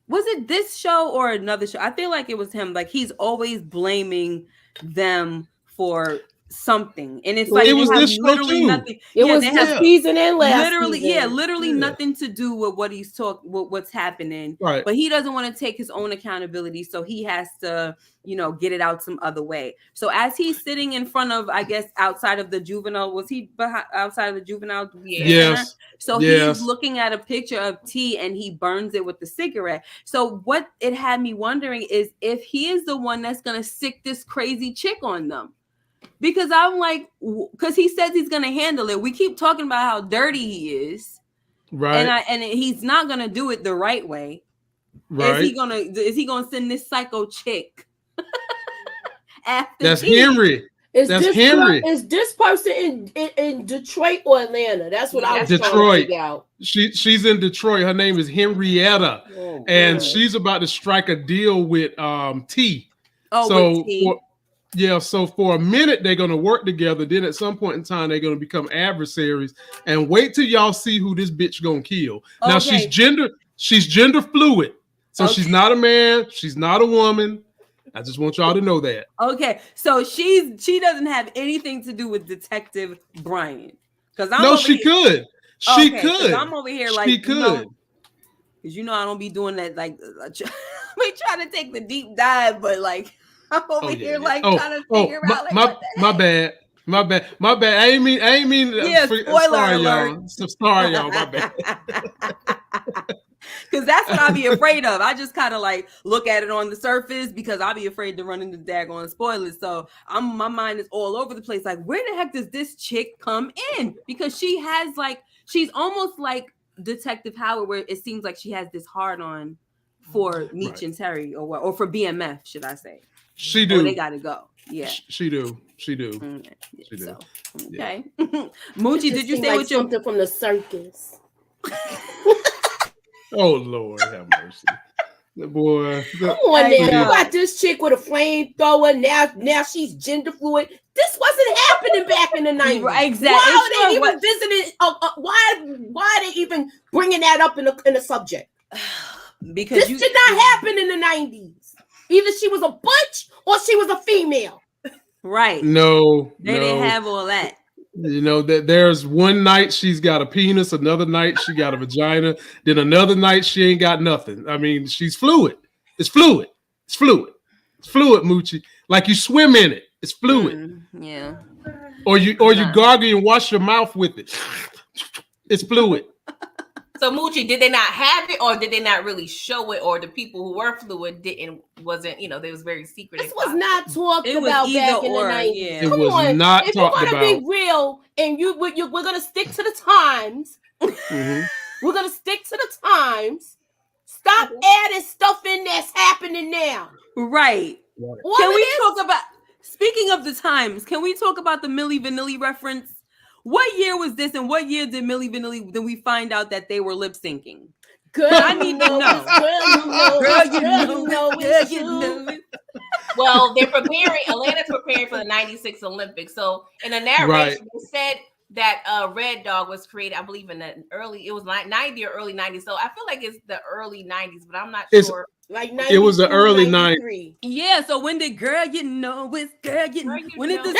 it this show or another show? I feel like it was him. Like, he's always blaming them for something, and it's like it was this literally show too. nothing. It was this season and last season. Literally nothing to do with what he's what's happening. Right. But he doesn't want to take his own accountability, so he has to, you know, get it out some other way. So as he's sitting in front of, I guess, outside of the juvenile, was he outside of the juvenile? Yes. So he's looking at a picture of T, and he burns it with the cigarette. So what it had me wondering is if he is the one that's gonna sick this crazy chick on them. Because I'm like, because he says he's gonna handle it. We keep talking about how dirty he is, right? And he's not gonna do it the right way. Right? Is he gonna send this psycho chick after? That's Henry. That's Henry. Is this person in Detroit or Atlanta? That's what I was trying to figure out. She's in Detroit. Her name is Henrietta, and she's about to strike a deal with T. With T. So for a minute they're gonna work together. Then at some point in time they're gonna become adversaries. And wait till y'all see who this bitch gonna kill. Now she's gender fluid, so she's not a man, she's not a woman. I just want y'all to know that. Okay, so she doesn't have anything to do with Detective Bryant. Because she could. She could. I'm over here like she could. Because I don't be doing that. Like, we trying to take the deep dive, but like I'm over here like trying to figure out. Like, my bad. My bad. I ain't mean. Yeah, spoiler alert. Y'all. Sorry, y'all. My bad. Because that's what I'll be afraid of. I just kind of like look at it on the surface because I'll be afraid to run into daggone spoilers. So my mind is all over the place. Like, where the heck does this chick come in? Because she has she's almost like Detective Howard, where it seems like she has this hard on for Meech and Terry, or for BMF, should I say? She do. Or they gotta go. Yeah, she do. Okay. She do. So, okay. Moochie, did you say like what your something from the circus? Oh Lord, have mercy, boy. Come on, now. You got this chick with a flamethrower. Now she's gender fluid. This wasn't happening back in the 90s. Exactly. Why are they even visiting? Why are they even bringing that up in the subject? Because this did not happen in the 90s. Either she was a butch or she was a female. Right. No, they didn't have all that. That there's one night she's got a penis, another night she got a vagina, then another night she ain't got nothing. I mean, she's fluid. It's fluid. It's fluid. It's fluid, Moochie. Like you swim in it. It's fluid. Yeah. Or you gargle and wash your mouth with it. It's fluid. So Moochie, did they not have it, or did they not really show it, or the people who were fluid wasn't, they was very secret. This was not talked about back in the 90s. Yeah. It was not talked about. If you're gonna be real and we're gonna stick to the times, we're gonna stick to the times. Stop adding stuff in that's happening now. Right. Can we talk about, speaking of the times, can we talk about the Milli Vanilli reference? What year was this, and what year did Milli Vanilli, did we find out that they were lip syncing? Girl, I need to know. Well, Atlanta's preparing for the 96 Olympics. So in the narration, they said that Red Dog was created, I believe, in the it was like 90 or early 90s. So I feel like it's the early 90s, but I'm not sure. Like it was the early 90s. Yeah, so when did Girl You Know It's Girl You Know? When did this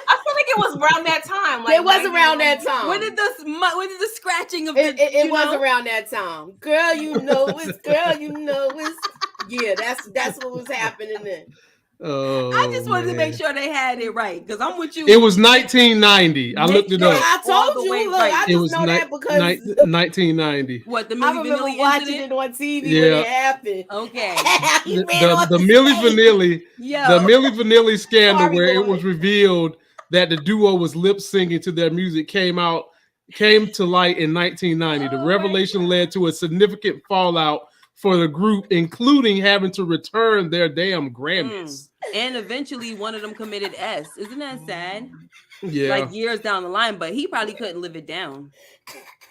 I feel like it was around that time. Like it was around that time. When did the scratching of it was around that time. Girl, you know it's yeah, that's what was happening then. I just wanted to make sure they had it right, because I'm with you. It was 1990. I looked it up. I told you. Look, I just know that because 1990. What, the Milli I remember Vanilli watching incident? it on TV when it happened. Okay. the Milli Vanilli scandal, where it was revealed that the duo was lip syncing to their music, came to light in 1990. The revelation led to a significant fallout for the group, including having to return their damn Grammys. And eventually one of them committed S. Isn't that sad? Yeah. Like years down the line, but he probably couldn't live it down.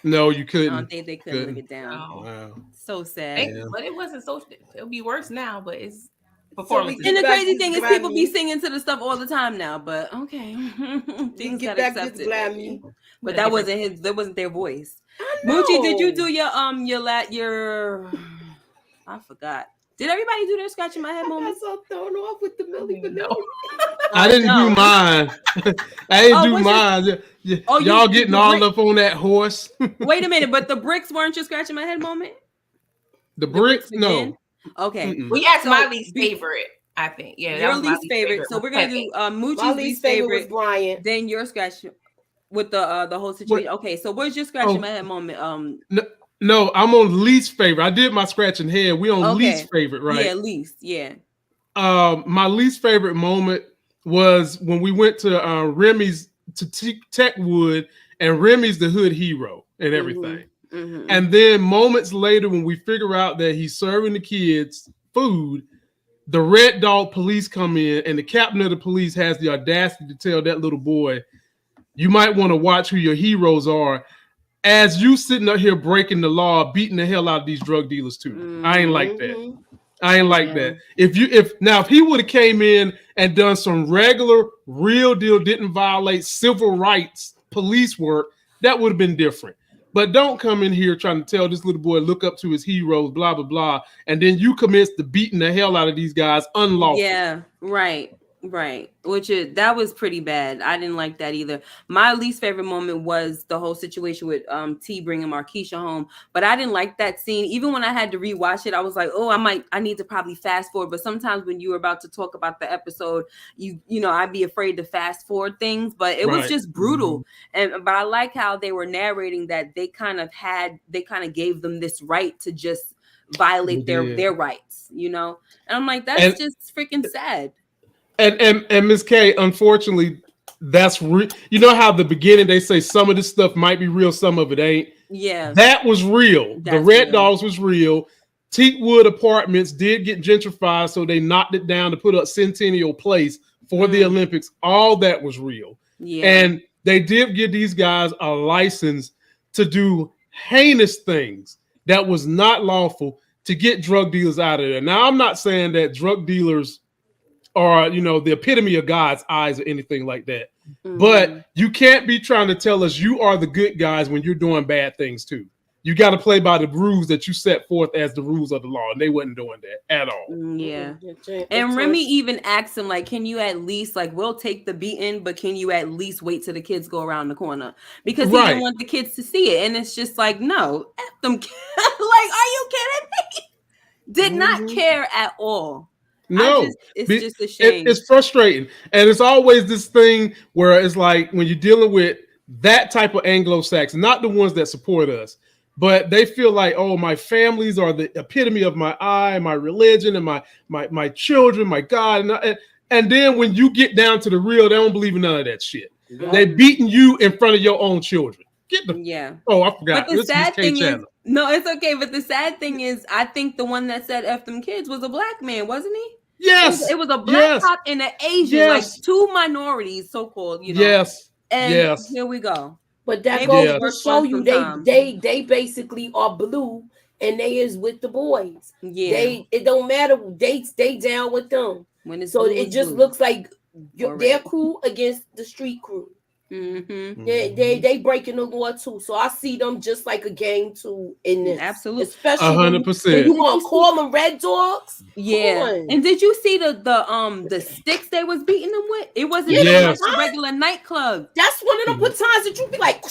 No, you couldn't. I don't think they couldn't live it down. Oh. Wow. So sad. But it wasn't so, it'll be worse now, but it's performance. And the crazy thing is people be singing to the stuff all the time now, but okay. Things got accepted. But that wasn't their voice. Moochie, did you do your I forgot. Did everybody do their scratching my head moment? I got so thrown off with the Milli Vanilli. I didn't do mine. I didn't do mine. Y'all getting all up on that horse. Wait a minute, but the bricks weren't your scratching my head moment? The bricks? No. Okay. Well, that's my least favorite, I think. Yeah, your least favorite. So we're gonna do Moochie's least favorite was Bryant. Then your scratch with the whole situation. Okay, so what's your scratching my head moment? No, I'm on least favorite. I did my scratching head. We on least favorite, right? Yeah, least, yeah. My least favorite moment was when we went to Remy's to Techwood, and Remy's the hood hero and everything. Mm-hmm. And then moments later, when we figure out that he's serving the kids food, the Red Dog police come in, and the captain of the police has the audacity to tell that little boy, "You might want to watch who your heroes are." As you sitting up here breaking the law, beating the hell out of these drug dealers too. Mm-hmm. I ain't like that. I ain't like that. If he would have came in and done some regular, real deal, didn't violate civil rights police work, that would have been different. But don't come in here trying to tell this little boy look up to his heroes, blah blah blah, and then you commence to beating the hell out of these guys unlawful. Yeah, right. That was pretty bad. I didn't like that either. My least favorite moment was the whole situation with T bringing Markisha home, but I didn't like that scene. Even when I had to rewatch it, I was like, oh, I need to probably fast forward. But sometimes when you were about to talk about the episode, you know, I'd be afraid to fast forward things, but it was just brutal. But I like how they were narrating that they kind of gave them this right to just violate their rights, you know. And I'm like, that's just freaking sad. And Ms. K, unfortunately, that's you know how the beginning they say some of this stuff might be real, some of it ain't. Yeah, that was real. The Red Dogs was real. Teakwood Apartments did get gentrified, so they knocked it down to put up Centennial Place for the Olympics. All that was real. Yeah, and they did give these guys a license to do heinous things that was not lawful to get drug dealers out of there. Now, I'm not saying that drug dealers are, you know, the epitome of God's eyes or anything like that. But you can't be trying to tell us you are the good guys when you're doing bad things too. You got to play by the rules that you set forth as the rules of the law, and they wasn't doing that at all. Yeah. And Remy even asked him, like, can you at least, like, we'll take the beating, but can you at least wait till the kids go around the corner? Because he didn't want the kids to see it. And it's just like, no, F them. Like, are you kidding me? Did not care at all. No, it's just a shame. It's frustrating. And it's always this thing where it's like when you're dealing with that type of Anglo-Saxon, not the ones that support us, but they feel like, oh, my families are the epitome of my religion, and my children, my God. And then when you get down to the real, they don't believe in none of that shit. They beating you in front of your own children. Oh, I forgot. But the sad thing is, no, it's okay. But the sad thing is, I think the one that said F them kids was a black man, wasn't he? Yes. It was a black cop and an Asian, like two minorities, so-called, you know. Yes. And here we go. But that goes to show you they basically are blue and they is with the boys. Yeah. It don't matter. They stay down with them. So it just looks like their crew against the street crew. They breaking the law too, so I see them just like a gang too in this. Absolutely, especially 100%. You want to call them Red Dogs? Yeah. And did you see the sticks they was beating them with? It wasn't just a regular nightclub. That's one of them times that you be like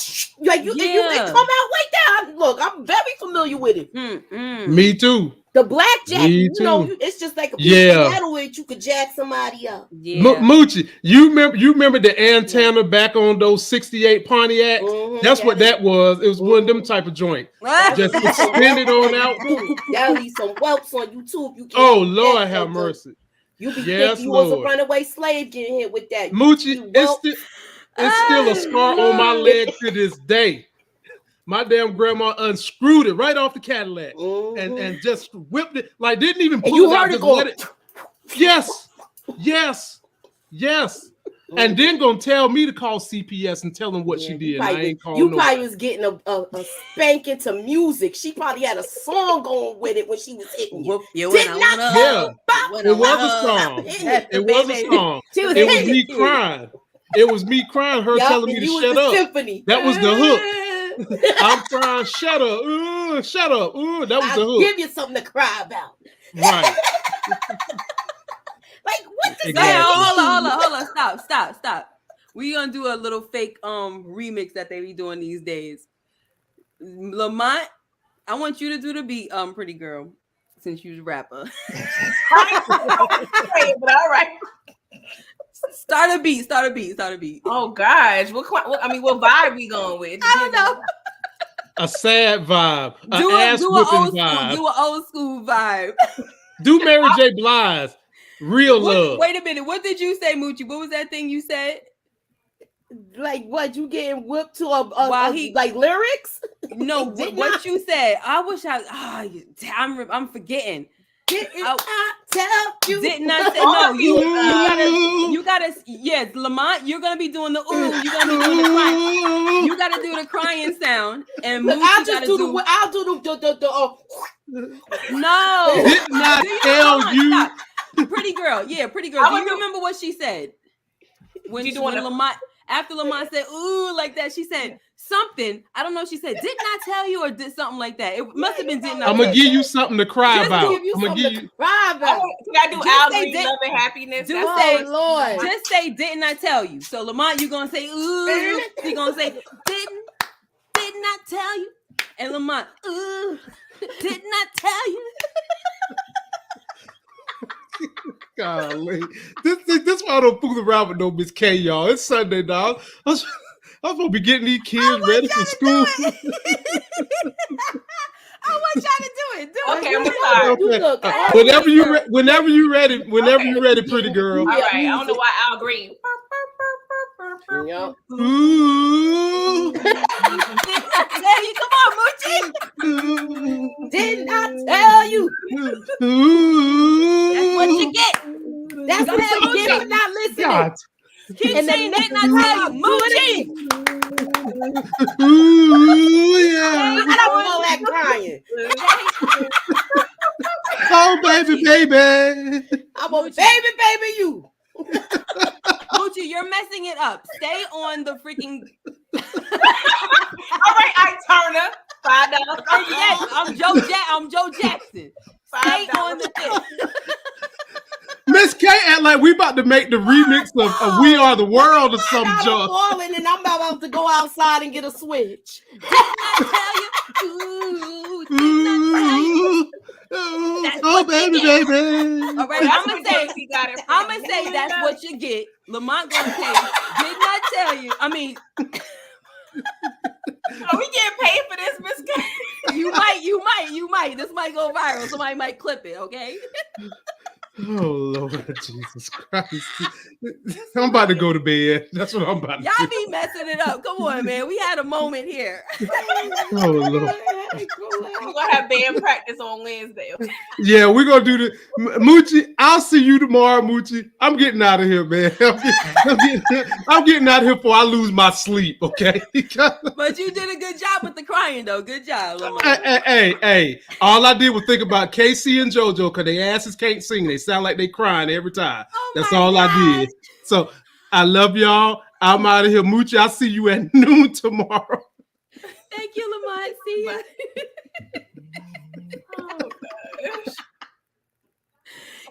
you can come out like that. Look, I'm very familiar with it. Me too. The blackjack, you know, it's just like a piece of metal where you could jack somebody up. Moochie, you remember the antenna back on those 68 Pontiacs? That's what that was. It was one of them type of joint. Just suspended on out. That'll be some whelps on YouTube. You can't Lord have mercy. You be thinking you was a runaway slave getting hit with that. Moochie, it's still a scar on my leg to this day. My damn grandma unscrewed it right off the Cadillac and just whipped it, like didn't even pull it out. Just let it. Yes. And then gonna tell me to call CPS and tell them what she did. You probably was getting a spanking to music. She probably had a song going with it when she was hitting you. It was a song. It was a song. It was me crying. It was me crying. Her telling me to shut up. Symphony. That was the hook. I'm crying. Shut up. Shut up. That was the hook. Give you something to cry about. Right. Like what the hold on. Stop. We gonna do a little fake remix that they be doing these days. Lamont, I want you to do the beat, Pretty Girl, since you're a rapper. But all right. Start a beat. Oh gosh, what vibe we going with? I don't know. A sad vibe. Do an old school vibe. Do Mary J. Blige. Real love. Wait a minute. What did you say, Moochie? What was that thing you said? Like what? You getting whipped to like lyrics? No, what you said. I wish I'm forgetting. Didn't I say no? You gotta. Yes, Lamont, you're gonna be doing the ooh. You're gonna be doing the crying. You gotta do the crying sound, and I'll do the. No, did not tell you. Stop. Pretty girl. Do you remember what she said when Lamont? After Lamont said "ooh" like that, she said, something. I don't know if she said, didn't I tell you, or did something like that. It must have been didn't I I'm tell gonna you. give you something to cry Just about. Give you I'm gonna something give to you. cry about. Can I do Just Al say Green, did- Love and Happiness? Do That's say, all. Lord. just say, didn't I tell you? So Lamont, you gonna say, ooh. You gonna say, didn't I tell you? And Lamont, ooh, didn't I tell you? Golly, this why I don't fool around with no Miss K, y'all. It's Sunday, dog. I'm supposed to be getting these kids ready for school. I want y'all to do it. Do Okay, it. I'm gonna start. You Okay. look Whenever you ready, Okay. pretty girl. All right. I don't know why Al Green. Yup. Ooh. Didn't I tell you? Come on, Moochie. Didn't I tell you? That's what you get. That's Go what ahead, you get Moochie. for not listening. God. Keep And the saying, next didn't I tell you? time, do it Moochie. Ooh, yeah. I don't know that crying. Oh, baby, baby. I'm a baby you. Moochie, you're messing it up. Stay on the freaking. All right, Ike Turner, $5. Yes, I'm Joe Jackson. Stay on the thing. Miss K act like we about to make the remix of We Are the World or some I'm junk. falling and I'm about to go outside and get a switch. Didn't I tell you? Ooh, didn't I tell you? That's Oh, what baby, you get. baby. All right, That's I'm what gonna say. JC got it from. I'm gonna say that's what you get. Lamont gonna say, didn't I tell you? I mean, Are we getting paid for this, Miss K? you might. This might go viral. Somebody might clip it. Okay. Oh, Lord Jesus Christ. I'm about to go to bed. That's what I'm about to Y'all do. be messing it up. Come on, man. We had a moment here. Oh, Lord. We're gonna have band practice on Wednesday. Okay? Yeah, we're going to do the Moochie, I'll see you tomorrow, Moochie. I'm getting out of here, man. I'm getting out of here before I lose my sleep, okay? But you did a good job with the crying, though. Good job, Lamont. Hey. All I did was think about Casey and JoJo because their asses can't sing. They sound like they crying every time. Oh That's my all I gosh. did. So I love y'all. I'm out of here. Moochie, I'll see you at noon tomorrow. Thank you, Lamont. See you. Oh gosh.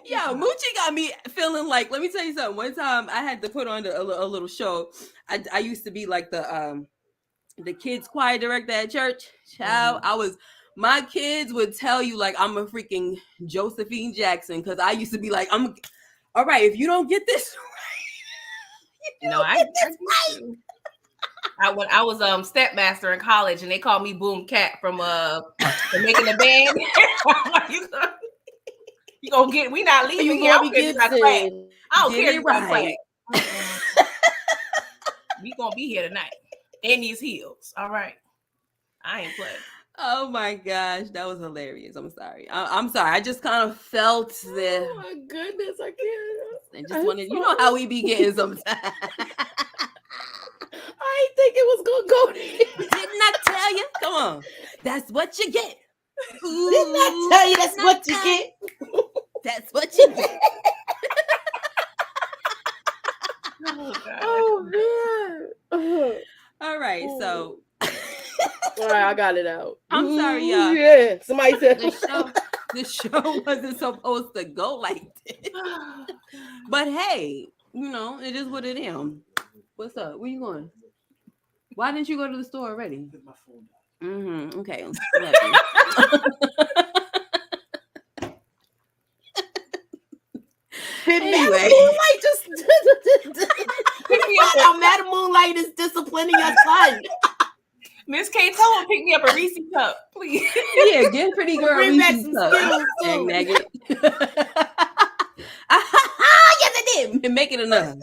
Yo, Moochie got me feeling like, let me tell you something. One time I had to put on a little show. I used to be like the kids choir director at church. Child, my kids would tell you like I'm a freaking Josephine Jackson because I used to be like, all right, if you don't get this right, When I was stepmaster in college, and they called me Boom Cat from making a band. you gonna get? We not leaving here. I don't care if you got class. I don't care if you got class. We gonna be here tonight in these heels. All right, I ain't playing. oh my gosh, that was hilarious. I'm sorry. I'm sorry. I just kind of felt the. Oh my goodness, I can't. I just wanted, you know how we be getting sometimes. I didn't think it was gonna go there. Didn't I tell you? Come on. That's what you get. Ooh, Didn't I tell you that's what you get? That's what you get. Oh man. All right, so All right, I got it out. I'm sorry, y'all. Yeah, somebody said the show wasn't supposed to go like this. But hey, you know, it is what it is. What's up? Where you going? Why didn't you go to the store already? My phone. Mm-hmm. Okay. Anyway. Moonlight just pick me up. How Madam Moonlight is disciplining your son. Miss K, tell him pick me up a Reese cup, please. Yeah, get pretty girl. Bring back Reese's some Cup. skills, Dang too. nugget. Yes, I did. Make it enough.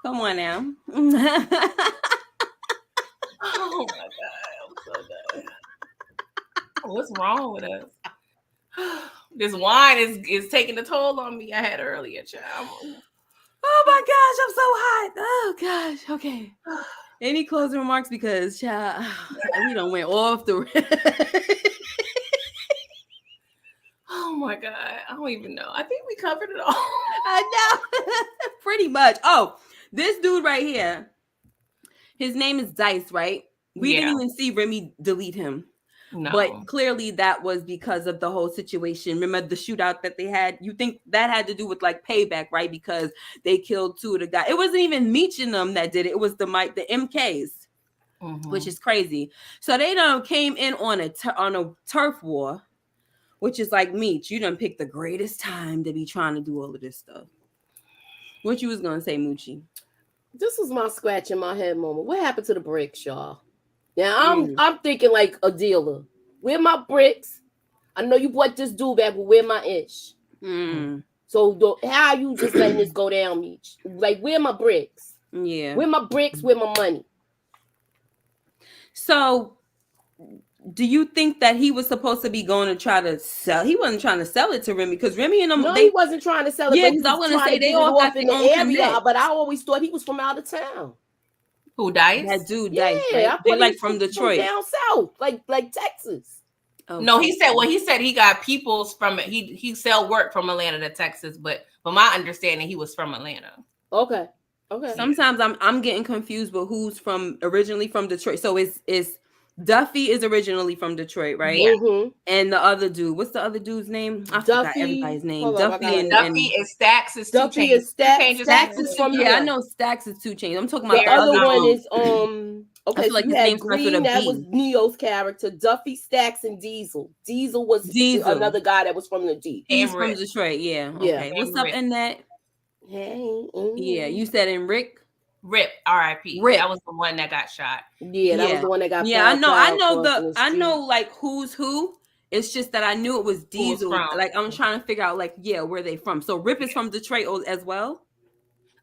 Come on now. Oh my god, I'm so done. What's wrong with us? This wine is taking the toll on me. I had earlier, child. Oh my gosh, I'm so hot. Oh gosh. Okay. Any closing remarks? Because child, we done went off the. Oh my god, I don't even know. I think we covered it all. I know. Pretty much. Oh, this dude right here. His name is Dice, right? We didn't even see Remy delete him. No. But clearly that was because of the whole situation. Remember the shootout that they had? You think that had to do with like payback, right? Because they killed 2 of the guys. It wasn't even Meech and them that did it. It was the MKs, which is crazy. So they done came in on a turf war, which is like Meech. You done picked the greatest time to be trying to do all of this stuff. What you was gonna say, Moochie? This was my scratch in my head moment. What happened to the bricks, y'all? Now I'm thinking like a dealer. Where my bricks? I know you bought this dude back, but where my ish? So how you just letting this go down, Meech? Like where my bricks? Yeah. Where my bricks? Where my money? So do you think that he was supposed to be going to try to sell? He wasn't trying to sell it to Remy because Remy and them. No, he wasn't trying to sell it. Yeah, because I want to say they all got in their the own area. connect. But I always thought he was from out of town. Who Dice? That dude, Yeah, Dice, right? I They thought like from Detroit, from down south, like Texas. Okay. No, he said he got people's from it. He sell work from Atlanta to Texas, but from my understanding, he was from Atlanta. Okay. Sometimes I'm getting confused with who's originally from Detroit. So it's Duffy is originally from Detroit, right? Yeah. And the other dude, what's the other dude's name? I forgot everybody's name. Duffy and Stacks is 2 Chainz. Duffy is Stacks is from I know Stacks is 2 Chainz. I'm talking about the other one is okay. So like you his name had starts with a Green, that B. was Neo's character. Duffy, Stacks, and Diesel. Diesel was another guy that was from the D. He's from Detroit. Yeah. Okay. What's up in that? Hey. Yeah, you said in Rip, R.I.P. Rip. That was the one that got shot. Yeah, that was the one that got. Yeah, I know like who's who. It's just that I knew it was Diesel. Like I'm trying to figure out like where they from. So Rip is from Detroit as well.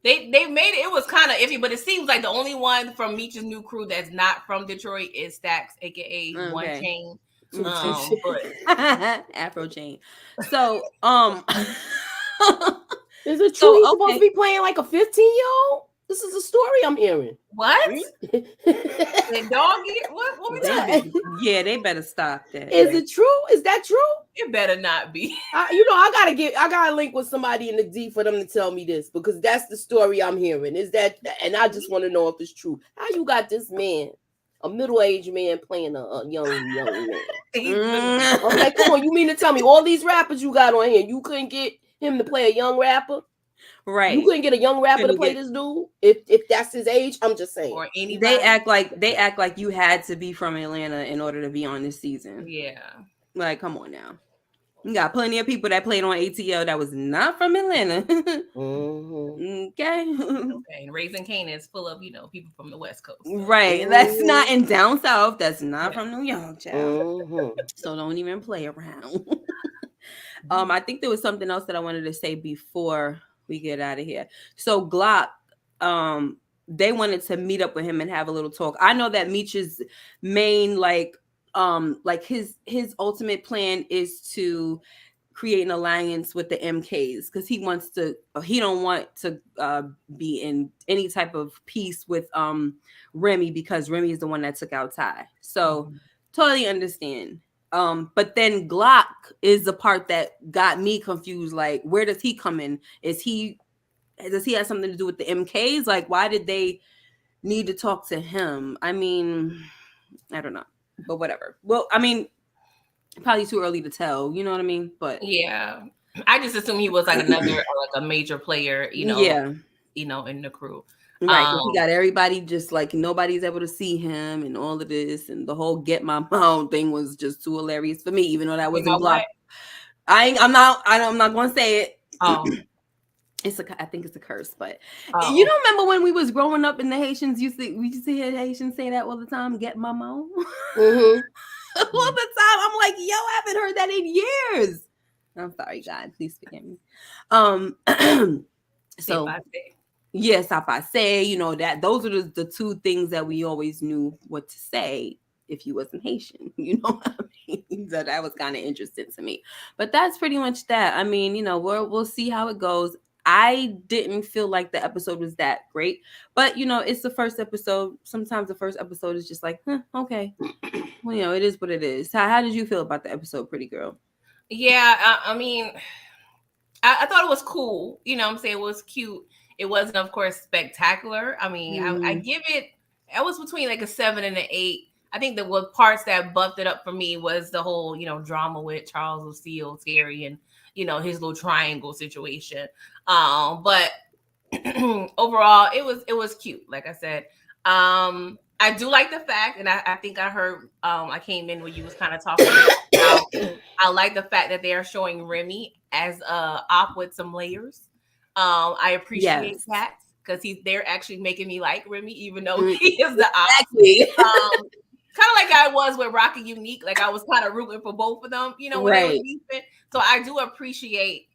They made it. It was kind of iffy, but it seems like the only one from Meech's new crew that's not from Detroit is Stacks, aka 1 Chain. Afro Chain. So is it true he's supposed to be playing like a 15-year-old? This is a story I'm hearing. What? The dog? What we talking? Yeah, they better stop that. Is it true? Is that true? It better not be. I gotta link with somebody in the D for them to tell me this because that's the story I'm hearing. Is that? And I just want to know if it's true. How you got this man, a middle-aged man, playing a young man? I'm like, come on, you mean to tell me all these rappers you got on here, you couldn't get him to play a young rapper? Right. You couldn't get a young rapper to play this dude if that's his age. I'm just saying. Or anybody. They act like you had to be from Atlanta in order to be on this season. Yeah. Like, come on now. You got plenty of people that played on ATL that was not from Atlanta. Okay. And Raising Cane is full of, people from the West Coast. So. Right. That's not in down south. That's not from New York, child. So don't even play around. I think there was something else that I wanted to say before we get out of here. So Glock, they wanted to meet up with him and have a little talk. I know that Meech's main like his ultimate plan is to create an alliance with the MKs because he don't want to be in any type of peace with Remy because Remy is the one that took out Ty. So totally understand. But then Glock is the part that got me confused. Like, where does he come in? Does he have something to do with the MKs? Like, why did they need to talk to him? I mean, I don't know, but whatever. Well, I mean, probably too early to tell. You know what I mean? But yeah, I just assume he was like another like a major player. Yeah, in the crew. Right, he got everybody just like nobody's able to see him and all of this, and the whole "get my mouth" thing was just too hilarious for me. Even though that wasn't blocked, I'm not going to say it. Oh, I think it's a curse, but you don't remember when we was growing up and the Haitians we used to hear Haitians say that all the time, "Get my mouth." All the time. I'm like, yo, I haven't heard that in years. I'm sorry, God, please forgive me. So. Yes, if I say, that those are the two things that we always knew what to say if you wasn't Haitian, you know what I mean? So that was kind of interesting to me. But that's pretty much that. I mean, we'll see how it goes. I didn't feel like the episode was that great, but it's the first episode. Sometimes the first episode is just like, okay. Well, it is what it is. How did you feel about the episode, pretty girl? Yeah, I mean, I thought it was cool. I'm saying it was cute. It wasn't, of course, spectacular. I mean, I give it I was between like a 7 and an 8. I think the what parts that bumped it up for me was the whole, drama with Charles Lucille, Terry, and his little triangle situation. But overall, it was cute. Like I said, I do like the fact, and I think I heard, I came in when you was kind of talking about. I like the fact that they are showing Remy as a op with some layers. I appreciate that. Because they're actually making me like Remy, even though he is the exactly. Kind of like I was with Rocky Unique. Like I was kind of rooting for both of them, when they were beefing. So I do appreciate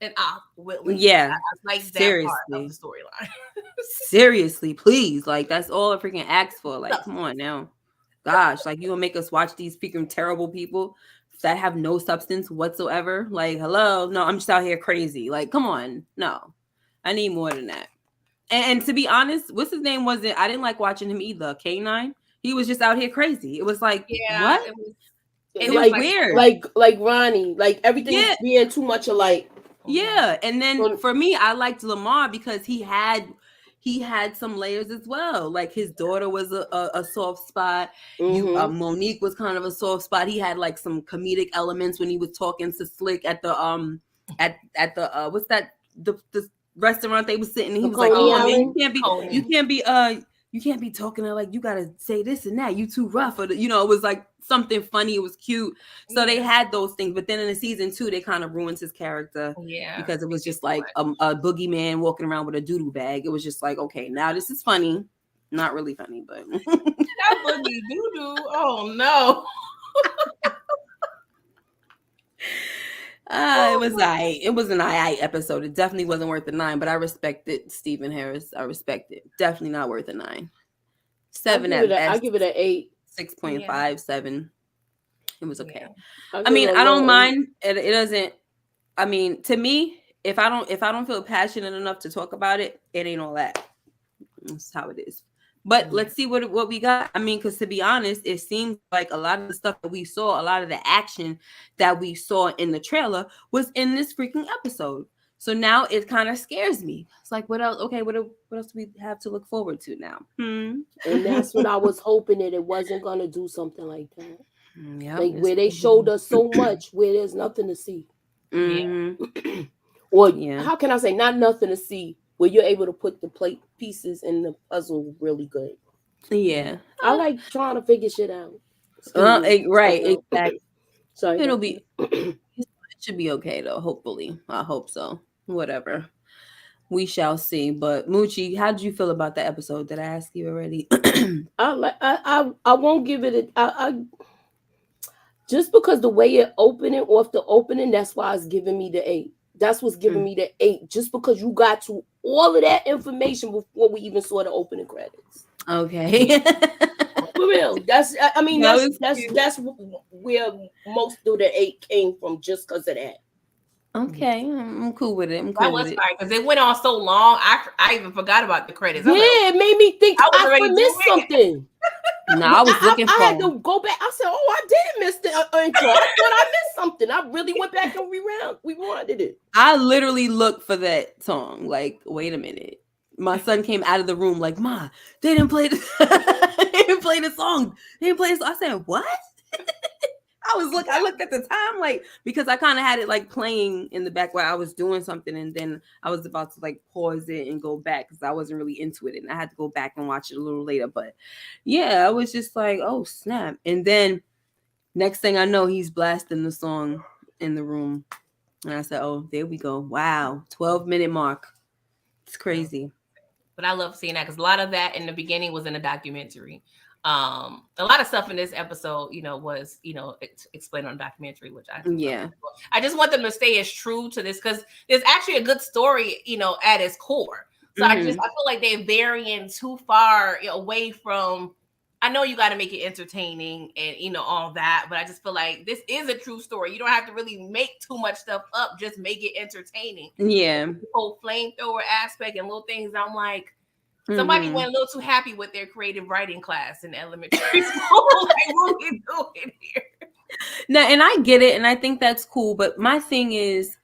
an op with Lee. Yeah, I like that part of the storyline. Seriously, please. Like that's all I freaking asked for. Like, come on now. Gosh, like you gonna make us watch these freaking terrible people that have no substance whatsoever. Like, hello. No, I'm just out here crazy. Like, come on. No. I need more than that. And to be honest, what's his name wasn't, I didn't like watching him either. K9. He was just out here crazy. It was like, what? It was weird. Like Ronnie, like everything's being too much alike. Yeah. And then for me, I liked Lamar because he had some layers as well. Like his daughter was a soft spot. Monique was kind of a soft spot. He had like some comedic elements when he was talking to Slick at the what's that the restaurant they were sitting. He was like, "Oh man, you can't be talking to like you gotta say this and that. You too rough." Or it was like something funny. It was cute. So they had those things. But then in the season 2, they kind of ruined his character. Yeah, because it was just like a boogeyman walking around with a doodoo bag. It was just like, okay, now this is funny. Not really funny, but that boogie doodoo. Oh no. It was it was an episode. It definitely wasn't worth the 9, but I respected Stephen Harris. I respect it. Definitely not worth a 9. 7 at best. I give it an 8. 6.5, 7. It was okay. Yeah. I mean, I don't mind. It doesn't. I mean, to me, if I don't feel passionate enough to talk about it, it ain't all that. That's how it is. But let's see what we got. I mean, because to be honest, it seems like a lot of the stuff that we saw, a lot of the action that we saw in the trailer was in this freaking episode. So now it kind of scares me. It's like, what else? Okay, what else do we have to look forward to now? And that's what I was hoping, that it wasn't going to do something like that. Yeah, like where they showed us so much where there's nothing to see. Or how can I say not nothing to see? Where you're able to put the plate pieces in the puzzle really good. Yeah. I like trying to figure shit out. Right, exactly. Sorry. It should be okay though, hopefully. I hope so. Whatever. We shall see. But Moochie, how did you feel about the episode? Did I ask you already? I won't give it I just because the way it opening off the opening, that's why it's giving me the 8. That's what's giving me the 8, just because you got to all of that information before we even saw the opening credits. Okay. For real. That's where most of the 8 came from, just because of that. Okay, I'm cool with it. That was fine because it went on so long. I even forgot about the credits. It made me think I missed something. No, I was looking for. I had to go back. I said, "Oh, I did miss the intro. I thought I missed something." I really went back and rewinded it. I literally looked for that song. Like, wait a minute. My son came out of the room like, "Ma, they didn't play the they didn't play the song. They didn't play the song." I said, "What?" I looked at the time, like, because I kind of had it like playing in the back while I was doing something, and then I was about to like pause it and go back because I wasn't really into it, and I had to go back and watch it a little later. But yeah, I was just like, oh snap. And then next thing I know, he's blasting the song in the room, and I said, oh, there we go. Wow, 12-minute mark. It's crazy. But I love seeing that because a lot of that in the beginning was in a documentary. A lot of stuff in this episode, was, explained on documentary, which I just want them to stay as true to this because there's actually a good story, at its core. So I feel like they're varying too far away from, I know you got to make it entertaining and, all that, but I just feel like this is a true story. You don't have to really make too much stuff up. Just make it entertaining. Yeah. The whole flamethrower aspect and little things. I'm like, somebody went a little too happy with their creative writing class in elementary school. Like, what are we doing here? No, and I get it, and I think that's cool. But my thing is,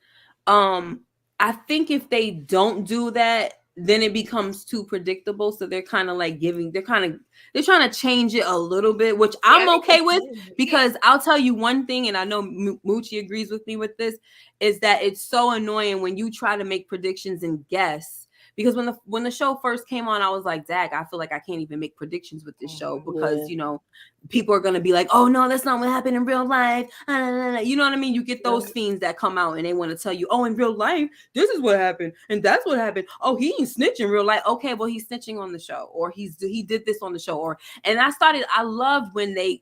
I think if they don't do that, then it becomes too predictable. So they're kind of like they're trying to change it a little bit, which I'm okay with, because I'll tell you one thing, and I know Moochie agrees with me with this, is that it's so annoying when you try to make predictions and guess. Because when the show first came on, I was like, Dag, I feel like I can't even make predictions with this show, because you know, people are gonna be like, oh no, that's not what happened in real life. You know what I mean? You get those fiends that come out and they want to tell you, oh, in real life, this is what happened and that's what happened. Oh, he ain't snitching in real life. Okay, well, he's snitching on the show, or he did this on the show, I love when they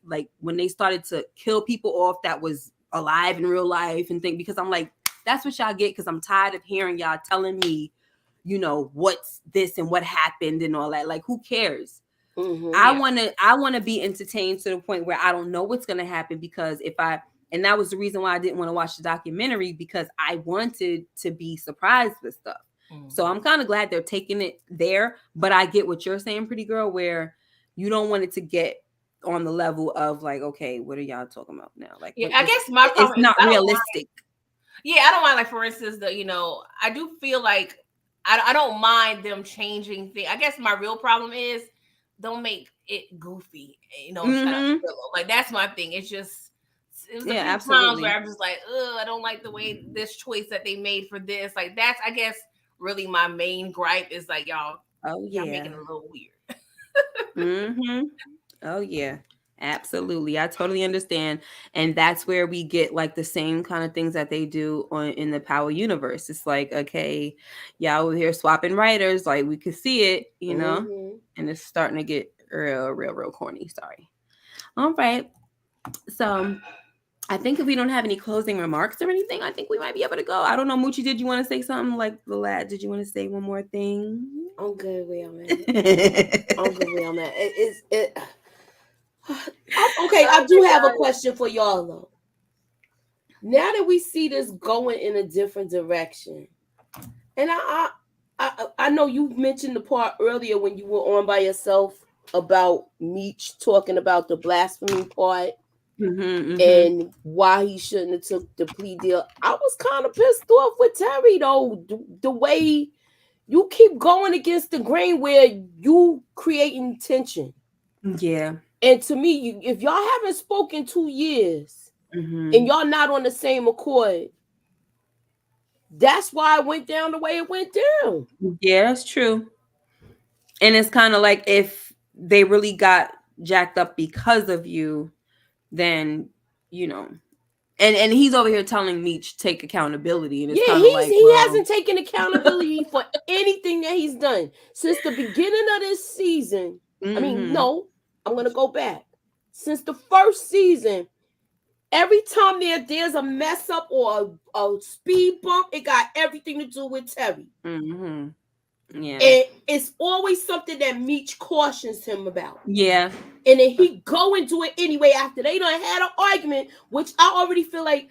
started to kill people off that was alive in real life and because I'm like, that's what y'all get, because I'm tired of hearing y'all telling me, you know, what's this and what happened and all that. Like, who cares? I want to be entertained to the point where I don't know what's going to happen, because and that was the reason why I didn't want to watch the documentary, because I wanted to be surprised with stuff. So I'm kind of glad they're taking it there, but I get what you're saying, Pretty Girl, where you don't want it to get on the level of like, okay, what are y'all talking about now? Like, I guess my problem is not realistic. I don't mind, like, for instance, I do feel like I don't mind them changing things. I guess my real problem is don't make it goofy. You know, like, that's my thing. It was a few times where I'm just like, I don't like the way this choice that they made for this. Like, that's, I guess, really my main gripe is like, y'all making it a little weird. Oh yeah. Absolutely. I totally understand. And that's where we get like the same kind of things that they do in the Power universe. It's like, okay, y'all over here swapping writers, like we could see it, you know, and it's starting to get real corny. Sorry. All right. So I think if we don't have any closing remarks or anything, I think we might be able to go. I don't know, Moochie, did you want to say something? Like the lad, did you want to say one more thing? I'm good where I'm at. Okay, I do have a question for y'all though. Now that we see this going in a different direction, and I know you mentioned the part earlier when you were on by yourself about Meech talking about the blasphemy part and why he shouldn't have took the plea deal. I was kind of pissed off with Terry though, the way you keep going against the grain where you creating tension. Yeah. And to me, if y'all haven't spoken 2 years and y'all not on the same accord, that's why it went down the way it went down. Yeah, that's true. And it's kind of like, if they really got jacked up because of you, then, you know, and he's over here telling Meech take accountability. And it's he hasn't taken accountability for anything that he's done since the beginning of this season. I mean, no. I'm going to go back. Since the first season, every time there's a mess up or a speed bump, it got everything to do with Terry. Yeah. And it's always something that Meech cautions him about. Yeah. And then he go and do it anyway after they done had an argument, which I already feel like,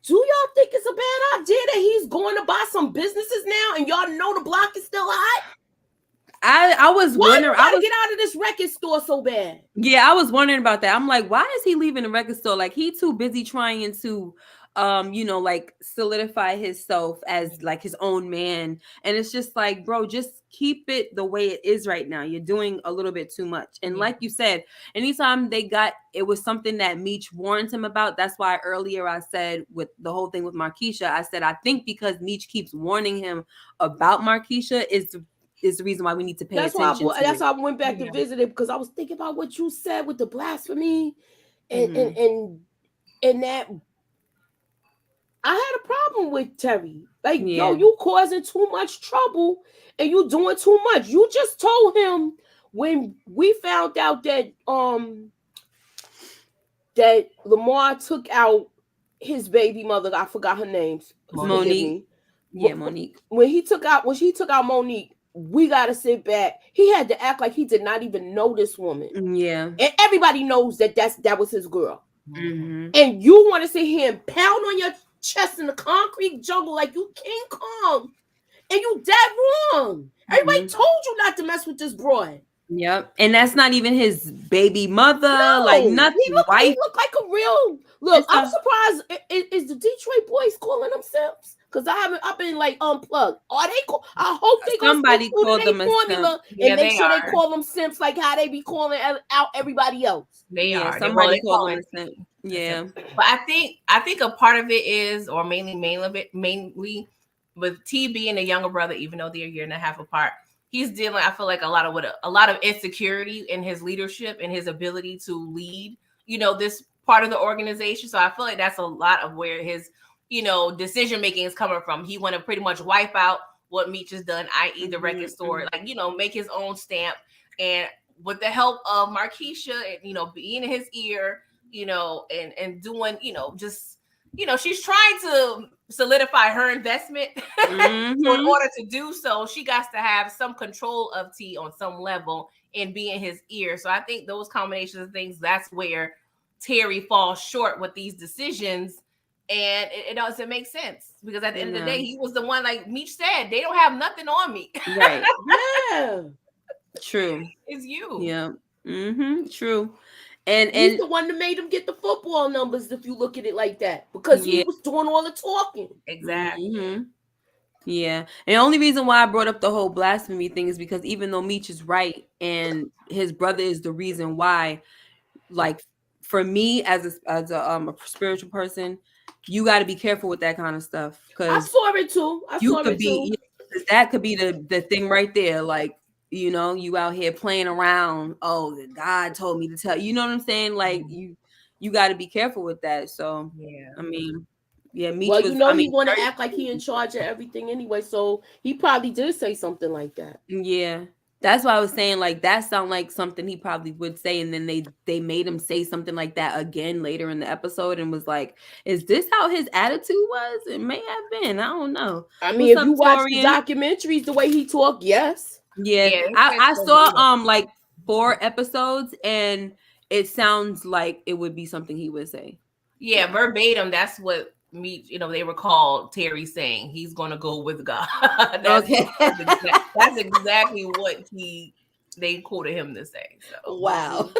do y'all think it's a bad idea that he's going to buy some businesses now and y'all know the block is still hot? I was wondering. I get out of this record store so bad. Yeah, I was wondering about that. I'm like, why is he leaving the record store? Like, he too busy trying to, like solidify himself as like his own man. And it's just like, bro, just keep it the way it is right now. You're doing a little bit too much. And like you said, anytime it was something that Meech warned him about. That's why earlier I said with the whole thing with Markisha, I said, I think because Meech keeps warning him about Markisha is the reason why we need to pay attention. That's why I went back to visit it, because I was thinking about what you said with the blasphemy and that I had a problem with Terry. Like, yo, you causing too much trouble and you doing too much. You just told him when we found out that that Lamar took out his baby mother. I forgot her name. Monique. Yeah, Monique. When she took out Monique, we got to sit back. He had to act like he did not even know this woman. Yeah. And everybody knows that was his girl. Mm-hmm. And you want to sit here and pound on your chest in the concrete jungle like you King Kong. And you dead wrong. Everybody told you not to mess with this broad. Yep. And that's not even his baby mother. No, like nothing. He looked like a real... Look, I'm surprised. Is the Detroit boys calling themselves? Because I've been like unplugged. Are they? I hope they gonna Somebody stick called to them their a formula Yeah, and make they sure they are. call them simps like how they be calling out everybody else. They Yeah, are. somebody They called call them it. a simp. Yeah. But I think a part of it is, or mainly with T being a younger brother, even though they're a year and a half apart, he's dealing, I feel like, a lot of insecurity in his leadership and his ability to lead, this part of the organization. So I feel like that's a lot of where his, decision making is coming from. He want to pretty much wipe out what Meech has done, i.e. the record store, like, make his own stamp. And with the help of Markisha and, being in his ear, and doing, just, she's trying to solidify her investment. So in order to do so, she got to have some control of T on some level and be in his ear. So I think those combinations of things, that's where Terry falls short with these decisions. And it doesn't make sense, because at the end of the day, he was the one, like Meech said, they don't have nothing on me. Right. Yeah. True. It's you. Yeah. True. And He's the one that made him get the football numbers, if you look at it like that, because he was doing all the talking. Exactly. Yeah. And the only reason why I brought up the whole blasphemy thing is because even though Meech is right and his brother is the reason why, like, for me as a spiritual person, you got to be careful with that kind of stuff, because I saw it too. That could be the thing right there. Like, you out here playing around. Oh, God told me to tell you. You know what I'm saying? Like, you got to be careful with that. So Yeah, I mean, yeah, Meech Well, was, he want to act like he in charge of everything anyway, so he probably did say something like that. Yeah. That's why I was saying, like, that sound like something he probably would say, and then they made him say something like that again later in the episode, and was like, "Is this how his attitude was?" It may have been. I don't know. I mean, if you watch the documentaries, the way he talked, yes. Yeah, I saw like 4 episodes, and it sounds like it would be something he would say. Yeah, verbatim. That's what they were called Terry saying he's gonna go with God. That's exactly what they quoted him to say. So wow.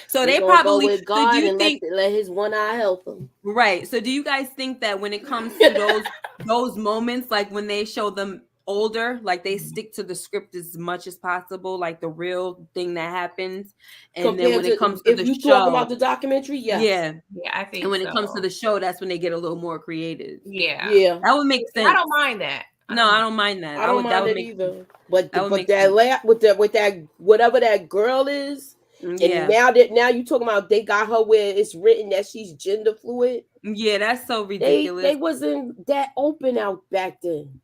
So they probably go with God, so do you and think, let his one eye help him. Right. So do you guys think that when it comes to those moments, like when they show them older, like they stick to the script as much as possible, like the real thing that happens, and compared then when it comes to the show, talking about the documentary, yes. Yeah, I think. And when it comes to the show, that's when they get a little more creative. Yeah, that would make sense. I don't mind that. I don't mind that. I don't mind it either. But with that whatever that girl is. Yeah. And now you talking about they got her where it's written that she's gender fluid. Yeah, that's so ridiculous. They wasn't that open out back then.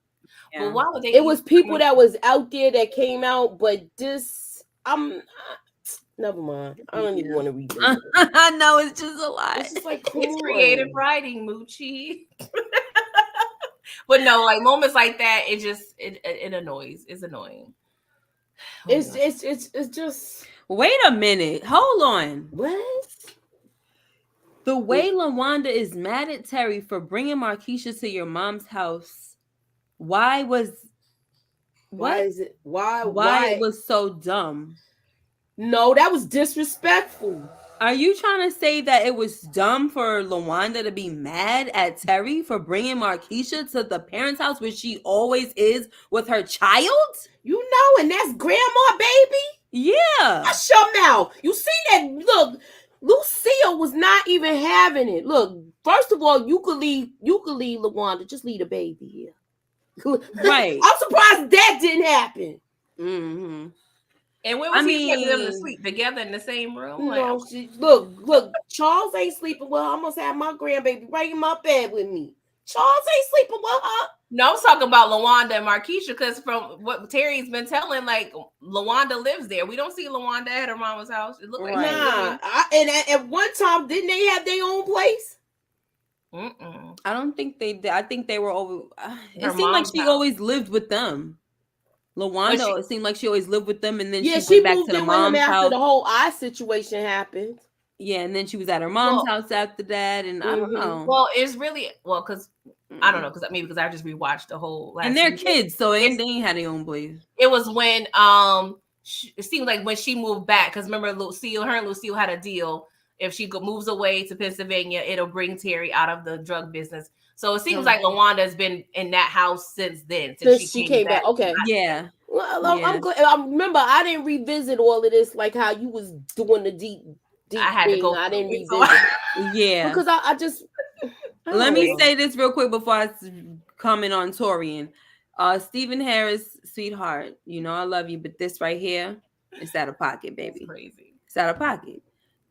Yeah. Well, why would they? It was people that was out there that came out, but this, never mind. I don't even want to read this. I know, it's just a lot. It's just like, it's creative writing, Moochie. But no, like moments like that, it annoys. It's annoying. It's just. Wait a minute. Hold on. What? The way LaWanda is mad at Terry for bringing Markisha to your mom's house. Why it was so dumb? No, that was disrespectful. Are you trying to say that it was dumb for LaWanda to be mad at Terry for bringing Markisha to the parents' house, where she always is with her child? And that's grandma, baby. Yeah. Hush your mouth. You see that? Look, Lucille was not even having it. Look, first of all, you could leave LaWanda. Just leave the baby here. Right. I'm surprised that didn't happen. Mm-hmm. And where was he taking them to sleep together in the same room? No, look, Charles ain't sleeping with her. I must have my grandbaby right in my bed with me. Charles ain't sleeping with her. No, I'm talking about LaWanda and Markisha, because from what Terry's been telling, like, LaWanda lives there. We don't see LaWanda at her mama's house. It looked like and at one time, didn't they have their own place? I don't think they did. I think they were over. It seemed like she always lived with them. LaWanda, it seemed like she always lived with them, and then she went back to the mom's house after the whole eye situation happened. Yeah, and then she was at her mom's house after that, and I don't know. Well, it's really because I don't know, because I just rewatched the whole last and they're season. kids, so they ain't had their own place. It was when it seemed like when she moved back, because remember Lucille had a deal. if she moves away to Pennsylvania, it'll bring Terry out of the drug business. So it seems like LaWanda's been in that house since then. Since she came back. Okay. Yeah. Well, I'm glad. I remember I didn't revisit all of this like how you was doing the deep I had thing. to go. I didn't revisit it. Yeah. Because I just Let me say this real quick before I comment on Torian. Stephen Harris, sweetheart, you know I love you, but this right here, it's out of pocket, baby. That's crazy. It's out of pocket.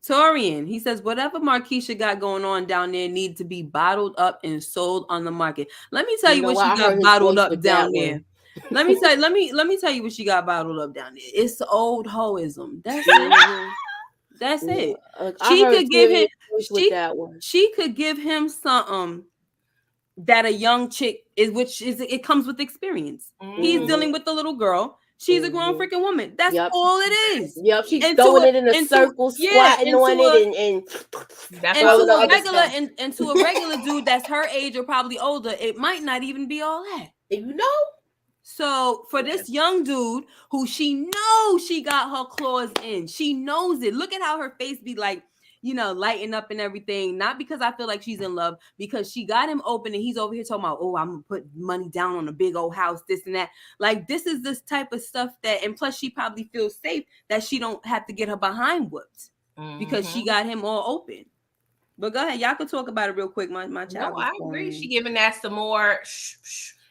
Torian, he says, whatever Markisha got going on down there needs to be bottled up and sold on the market. Let me tell you what she got bottled up down there. Let me tell you what she got bottled up down there. It's old hoism. That's it. That's it. She could give him she could give him something that a young chick it comes with experience. He's dealing with the little girl. She's a grown freaking woman. That's all it is. Yep, she's throwing it in a circle, squatting on it, and to a regular dude that's her age or probably older, it might not even be all that. You know? So for this young dude who she knows she got her claws in, she knows it. Look at how her face be like, you know, lighting up and everything. Not because I feel like she's in love, because she got him open and he's over here talking about, oh, I'm gonna put money down on a big old house, this and that. Like, this is this type of stuff that, and plus she probably feels safe that she don't have to get her behind whooped because she got him all open. But go ahead, y'all can talk about it real quick. My child. No, I agree. She giving that some more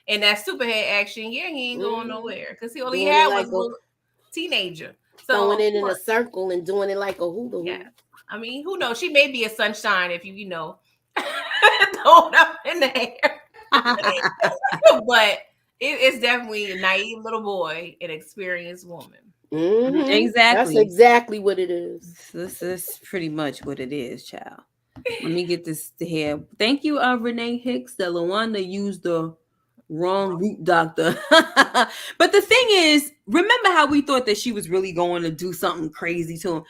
and that superhead action. Yeah, he ain't going nowhere because he only had was a little teenager. So throwing it in a circle and doing it like a hula hoop. Yeah. I mean, who knows? She may be a sunshine if you know, throw it up in the air. But it's definitely a naive little boy, an experienced woman. Mm-hmm. Exactly. That's exactly what it is. This is pretty much what it is, child. Let me get this to here. Thank you, Renee Hicks. That LaWanda used the wrong root doctor. But the thing is, remember how we thought that she was really going to do something crazy to him?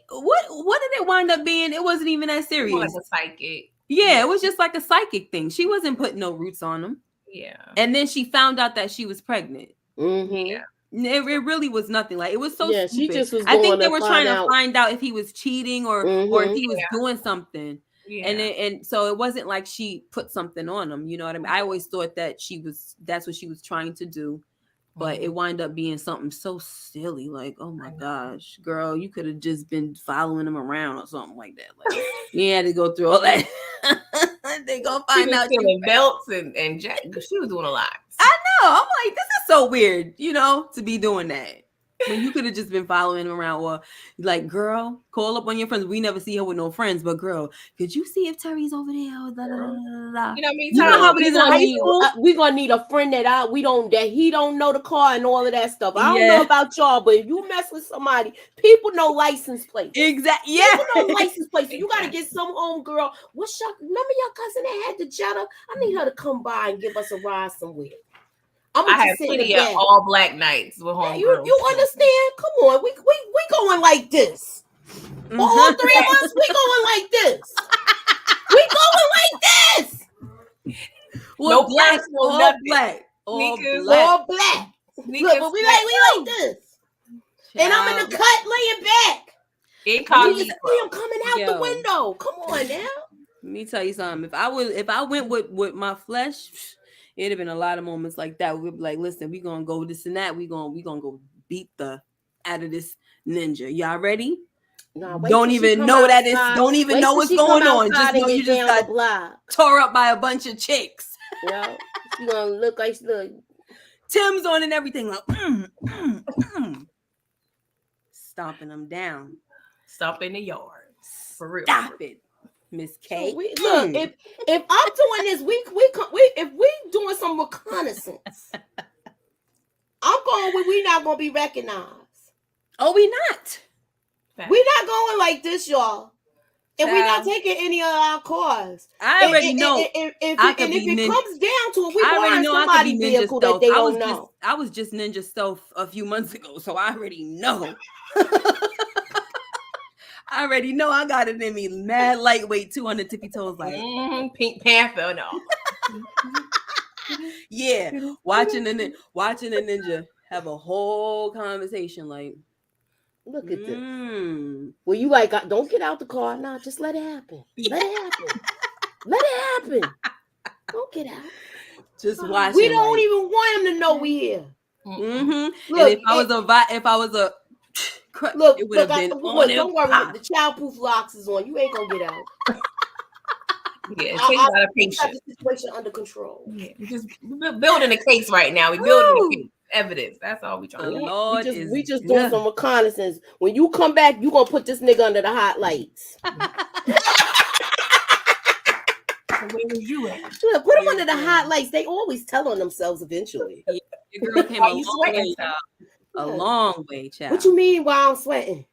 What did it wind up being? It wasn't even that serious. More like a psychic. Yeah, it was just like a psychic thing. She wasn't putting no roots on him. Yeah. And then she found out that she was pregnant. Mm-hmm. Yeah. It really was nothing. Like, it was so stupid. She just was I think they were trying to find out if he was cheating or if he was doing something. Yeah. And so it wasn't like she put something on him, you know what I mean? I always thought that that's what she was trying to do, but it wound up being something so silly. Like, oh my gosh, girl, you could have just been following him around or something like that. Like, you had to go through all that. They gonna find out stealing belts and jack. She was doing a lot. I know. I'm like, this is so weird, you know, to be doing that. When you could have just been following him around, or like, girl, call up on your friends. We never see her with no friends, but girl, could you see if Terry's over there? You know what I mean? You know how it is in high school? We're gonna need a friend that he don't know the car and all of that stuff. I don't know about y'all, but if you mess with somebody, people know license plates. Exactly. Yeah. People know license plates. You gotta get some girl. Remember your cousin that had the Jetta? I need her to come by and give us a ride somewhere. I have plenty of all black nights with home. You understand? Come on, we going like this. All three of us, we going like this. We going like this. Well, no black, all black, all black. Look, but we like this. And I'm in the cut, laying back. You see him coming out the window. Come on now. Let me tell you something. If I went with my flesh, it'd have been a lot of moments like that. We'd be like, listen, we gonna go this and that. We gonna go beat the out of this ninja. Y'all ready? No, don't even know that it's don't even know what's going on. Just know you just got tore up by a bunch of chicks. Yeah, she gonna look like Tim's on and everything, like stomping them down. Stop in the yard. For real. Stop it. Miss K. Look, if I'm doing this, if we doing some reconnaissance, I'm going where we not gonna be recognized. Oh, we not. We not going like this, y'all. And we not taking any of our cars. I already know. If it comes down to it, we going to somebody's vehicle that they don't know. I was just ninja stealth a few months ago, so I already know. I already know I got it in me. Mad lightweight, 200 tippy toes, like Pink Panther. No. Yeah, watching a ninja have a whole conversation, like Look at this. Mm. Well, you like, don't get out the car. Nah, just let it happen. Let it happen. Let it happen. Don't get out. Just watch. We don't even want him to know we here. Mm-hmm. Look, and if I was a look, it would have been on don't worry. pop. The childproof locks is on. You ain't gonna get out. Yeah, it takes a lot of Got patience. the situation under control. Yeah, we're building a case right now. We're building a case. Evidence. That's all we trying to do. Lord We just doing some reconnaissance. When you come back, you gonna put this nigga under the hot lights. Where was you at? Look, put him under the hot lights. They always tell on themselves eventually. Yeah, your girl came Why a you long sweating, way, son? child. A long way, child. What you mean while I'm sweating?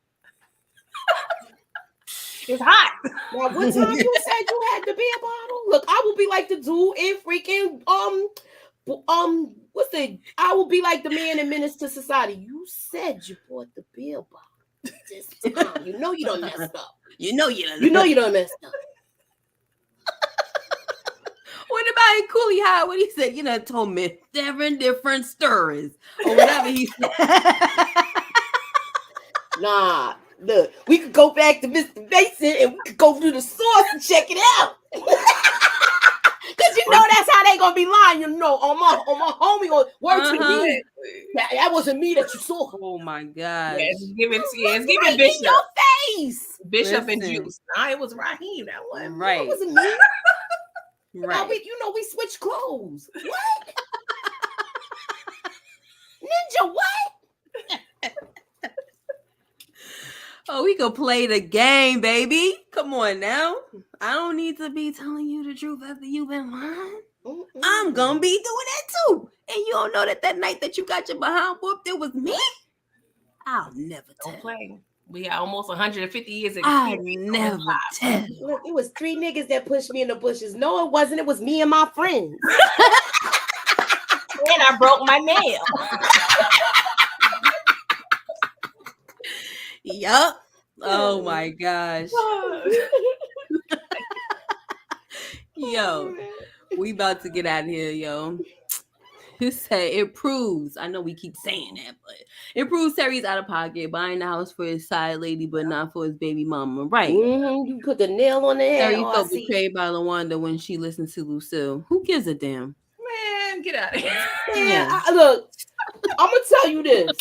It's hot. Now, what time you said you had the beer bottle? Look, I will be like the dude in freaking what's the? I will be like the man in Menace to Society. You said you bought the beer bottle this time. You know you done messed up. You know you done messed up. What about Cooley High? What he said? You know, told me 7 different stories or whatever he said. Nah, look, we could go back to Mr. Mason and we could go through the source and check it out. Cause you know that's how they gonna be lying. You know, on my homie on word to me. That wasn't me that you saw. Oh my God! Yeah, it's giving Right Bishop in your face. Bishop and Listen. Juice. Nah, it was Raheem. That one. Right, That wasn't me. right. We switched clothes. What? Ninja, what? Oh, we could play the game, baby. Come on now. I don't need to be telling you the truth after you've been lying. I'm gonna be doing that too. And you don't know that night that you got your behind whooped, it was me. I'll never tell. Don't play. We got almost 150 years of I experience. never tell. Look, it was 3 niggas that pushed me in the bushes. No, it wasn't. It was me and my friends. And I broke my nail. Yup. Oh my gosh. Yo, we about to get out of here, yo. He said it proves. I know we keep saying that, but it proves Terry's out of pocket, buying the house for his side lady, but not for his baby mama. Right. Mm-hmm. You put the nail on the head. Terry felt betrayed by LaWanda when she listened to Lucille. Who gives a damn? Man, get out of here. Man, look, I'm gonna tell you this.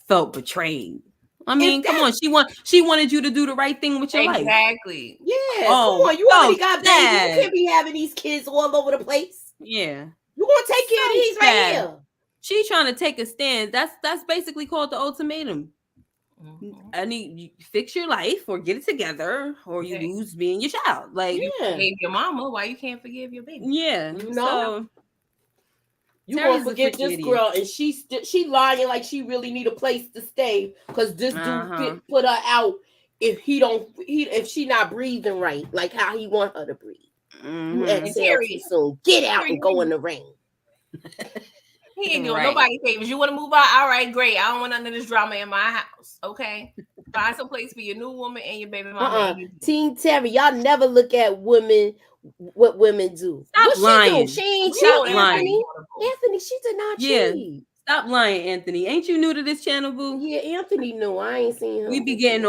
Felt betrayed. I mean, come on. She wanted you to do the right thing with your life. Exactly. Yeah. Oh, come on. You already got babies. sad. You can't be having these kids all over the place. Yeah. You gonna take care of these right here. She trying to take a stand. That's basically called the ultimatum. Mm-hmm. I need you fix your life or get it together, or you lose me and your child. Like you forgave your mama, why you can't forgive your baby? Yeah, you know. So, you gonna forget this girl, and she lying like she really need a place to stay because this dude put her out if she not breathing right, like how he want her to breathe. You exhale too soon. Get out and go in the rain. He ain't doing nobody favors. You want to move out? All right, great. I don't want none of this drama in my house. Okay, find some place for your new woman and your baby mama. Team Terry, y'all never look at women. What women do? Stop lying. She ain't Stop cheat, lying. Anthony, she did not cheat. Stop lying, Anthony. Ain't you new to this channel, boo? Yeah, Anthony knew. I ain't seen him. We be getting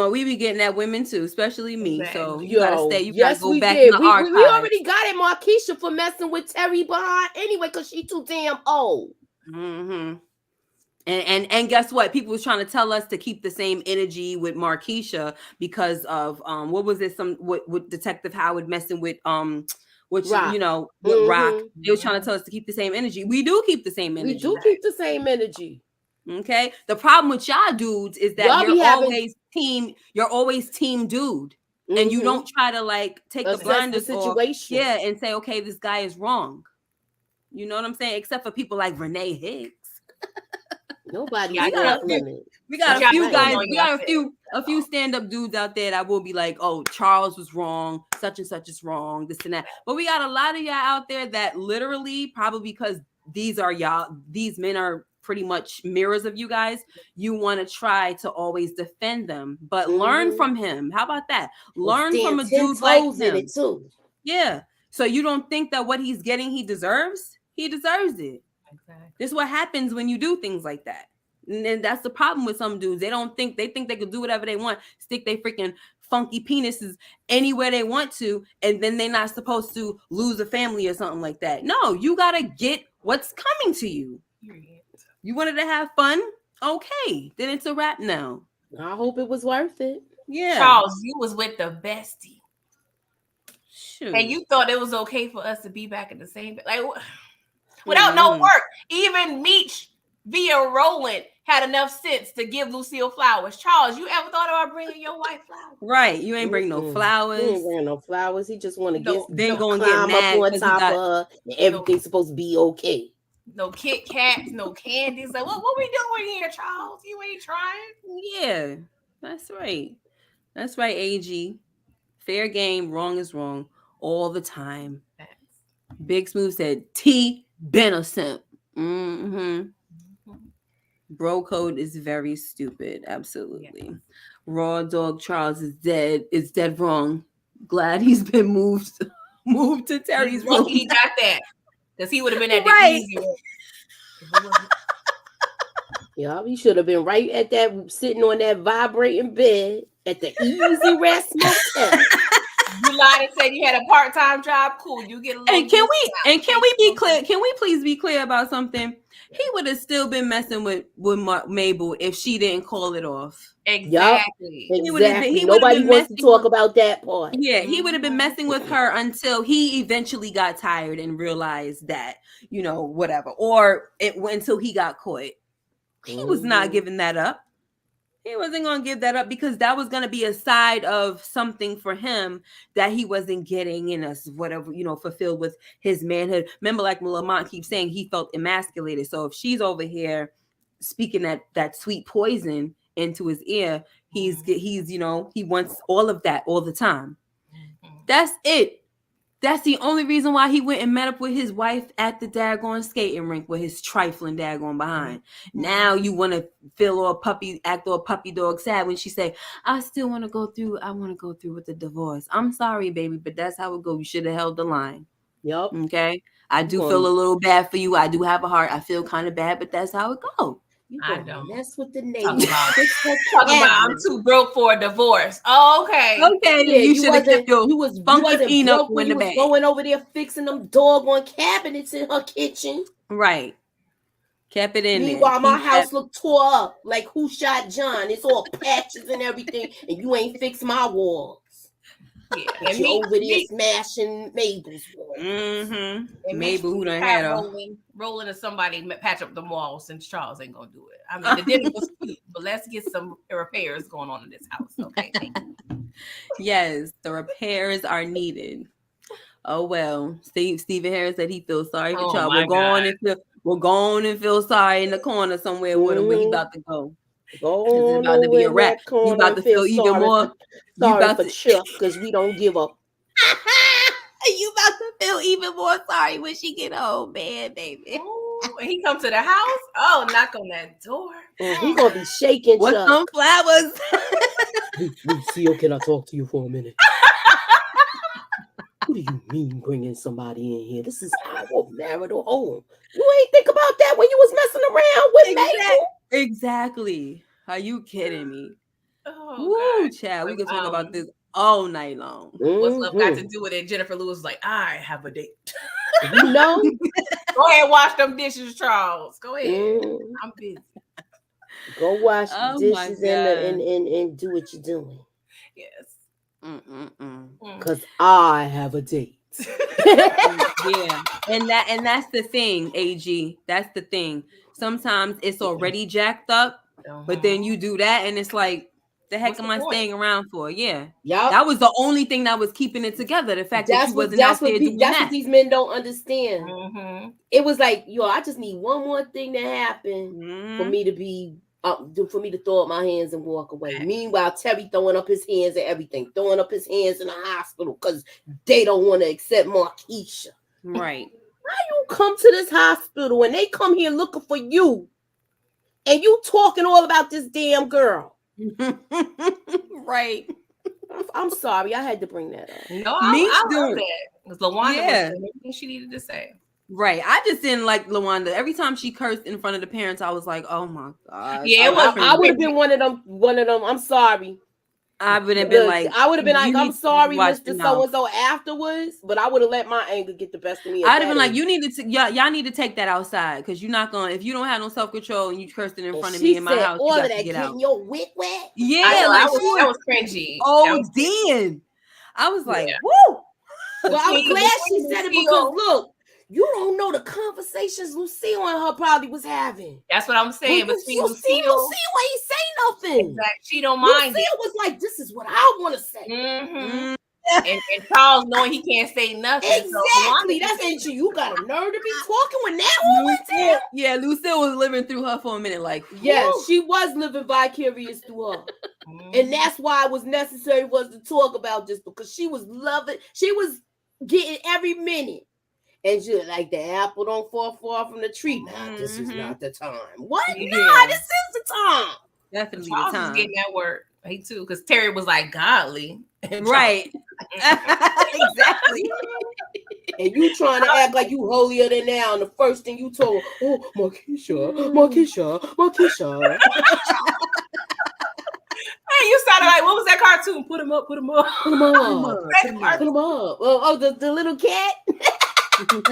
at women too, especially me. Exactly. So you gotta stay. You gotta go back in the archives. We already got it, Markisha, for messing with Terry behind anyway, because she too damn old. Mm-hmm. And guess what? People was trying to tell us to keep the same energy with Markisha because of what was it? What Detective Howard messing with Rock. Rock. They was trying to tell us to keep the same energy. We do keep the same energy. We do keep the same energy. Okay. The problem with y'all dudes is that you're always team dude. And you don't try to like take the blinders situation. Yeah, and say, okay, this guy is wrong. You know what I'm saying? Except for people like Renee Hicks. Nobody. We got a few guys. We got a few stand-up dudes out there that will be like, "Oh, Charles was wrong. Such and such is wrong. This and that." But we got a lot of y'all out there that literally, probably because these men are pretty much mirrors of you guys. You want to try to always defend them, but learn from him. How about that? Learn from a dude like him too. Yeah. So you don't think that what he's getting, he deserves? He deserves it. Exactly. This is what happens when you do things like that. And that's the problem with some dudes. They think they could do whatever they want, stick their freaking funky penises anywhere they want to, and then they're not supposed to lose a family or something like that. No, you gotta get what's coming to you. You wanted to have fun? Okay, then it's a wrap now. I hope it was worth it. Yeah. Charles, you was with the bestie. Shoot. And you thought it was okay for us to be back in the same bed. Like, without no work. Even Meech via Roland had enough sense to give Lucille flowers. Charles, you ever thought about bringing your wife flowers? Right. You ain't bring no flowers. He ain't bring no flowers. He just want to get then go and climb get mad up on top of her and everything's supposed to be okay. No Kit Kats, no candies. Like, what we doing here, Charles? You ain't trying. Yeah, that's right. That's right, AG. Fair game, wrong is wrong all the time. Big Smooth said, T been a simp. Bro code is very stupid. Absolutely. Yeah. Raw Dog Charles is dead wrong. Glad he's been moved to Terry's room. He got that. Because he would have been at the easy one. Yeah, he should have been right at that, sitting on that vibrating bed at the Easy Rest Motel. You lied and said you had a part-time job. Cool, you get a little. And can we be clear? Can we please be clear about something? He would have still been messing with Mabel if she didn't call it off. Exactly. Exactly. Nobody wants to talk about that part. Yeah, he would have been messing with her until he eventually got tired and realized that, whatever. Or until he got caught. He was not giving that up. He wasn't going to give that up because that was going to be a side of something for him that he wasn't getting in us, whatever, fulfilled with his manhood. Remember, like Lamont keeps saying, he felt emasculated. So if she's over here speaking that sweet poison into his ear, he wants all of that all the time. That's it. That's the only reason why he went and met up with his wife at the daggone skating rink with his trifling daggone behind. Now you want to act all puppy dog sad when she say, I want to go through with the divorce. I'm sorry, baby, but that's how it goes. You should have held the line. Yep. Okay. I do feel a little bad for you. I do have a heart. I feel kind of bad, but that's how it goes. I don't mess with the neighbors. Talking about I'm too broke for a divorce. Oh, okay. Okay, yeah, you should have kept your funky peanut when in the you was bag. going over there fixing them doggone cabinets in her kitchen. Right. Kept it in Meanwhile, there. my house looked tore up. Like Who Shot John? It's all patches and everything, and you ain't fixed my walls. Yeah, and you over there smashing Mabel's wall. And Mabel who done had her. Rolling to somebody patch up the wall since Charles ain't gonna do it. I mean, the dinner was cute, but let's get some repairs going on in this house. Okay. Yes, the repairs are needed. Oh well. Stephen Harris said he feels sorry for y'all. We'll go on and feel sorry in the corner somewhere with him where he about to go. It's about to be a wrap. You about to feel even more. Sorry for Chuck because we don't give up. You about to feel even more sorry when she get home, man, baby. When he come to the house, knock on that door. He gonna be shaking. What's some flowers? Lucille, can I talk to you for a minute? What do you mean bringing somebody in here? This is our marital home. You ain't think about that when you was messing around with Mabel. Exactly. Are you kidding me? Oh, woo, child. We can talk about this all night long. What's love got to do with it? Jennifer Lewis was like, I have a date. You know? Go ahead, wash them dishes, Charles. Go ahead. I'm busy. Go wash the dishes and do what you're doing. Yes. Because I have a date. Yeah. And that's the thing, AG. That's the thing. Sometimes it's already jacked up, but then you do that and it's like, the heck am I staying around for? Yeah. That was the only thing that was keeping it together. The fact that you wasn't out there doing that. That's what these men don't understand. It was like, I just need one more thing to happen for me to be for me to throw up my hands and walk away. Meanwhile, Terry throwing up his hands and everything, throwing up his hands in the hospital because they don't want to accept Markisha. Right. Why you come to this hospital and they come here looking for you and you talking all about this damn girl? Right. I'm sorry. I had to bring that up. No, I love that. Because LaWanda was everything she needed to say. Right. I just didn't like LaWanda. Every time she cursed in front of the parents, I was like, oh my gosh. Yeah, it was. I would have been one of them. I'm sorry. I would have been Look, like, I would have been you like, I'm need to sorry, watch Mr. your So mouth. and so afterwards, but I would have let my anger get the best of me. I'd have been like, you need to, y'all need to take that outside because you're not gonna, if you don't have no self control and you cursing in front of me in my house, all you of got that to get out. getting your wit wet. Yeah, I know, like that was cringy. Oh, damn! I was like, Yeah. woo. But I'm glad she said it because look, you don't know the conversations Lucille and her probably was having. That's what I'm saying. But Between Lucille ain't say nothing. Exactly. She don't mind. Lucille was like, "This is what I want to say." Mm-hmm. And Charles knowing he can't say nothing. Exactly. That's interesting. You got a nerve to be talking when that one went down. Yeah, Lucille was living through her for a minute. Like, yes, she was living vicarious through her. And that's why it was necessary was to talk about this because she was loving, she was getting every minute. And she like the apple don't fall far from the tree. Nah, this is not the time. What? Yeah. Nah, this is the time. Definitely Charles the time. was getting that work. He too, because Terry was like godly. Right. Exactly. And you trying to act like you holier than thou. And the first thing you told, oh, Markisha. Hey, you sounded like, what was that cartoon? Put him up. Put him up. Oh, the little cat. Put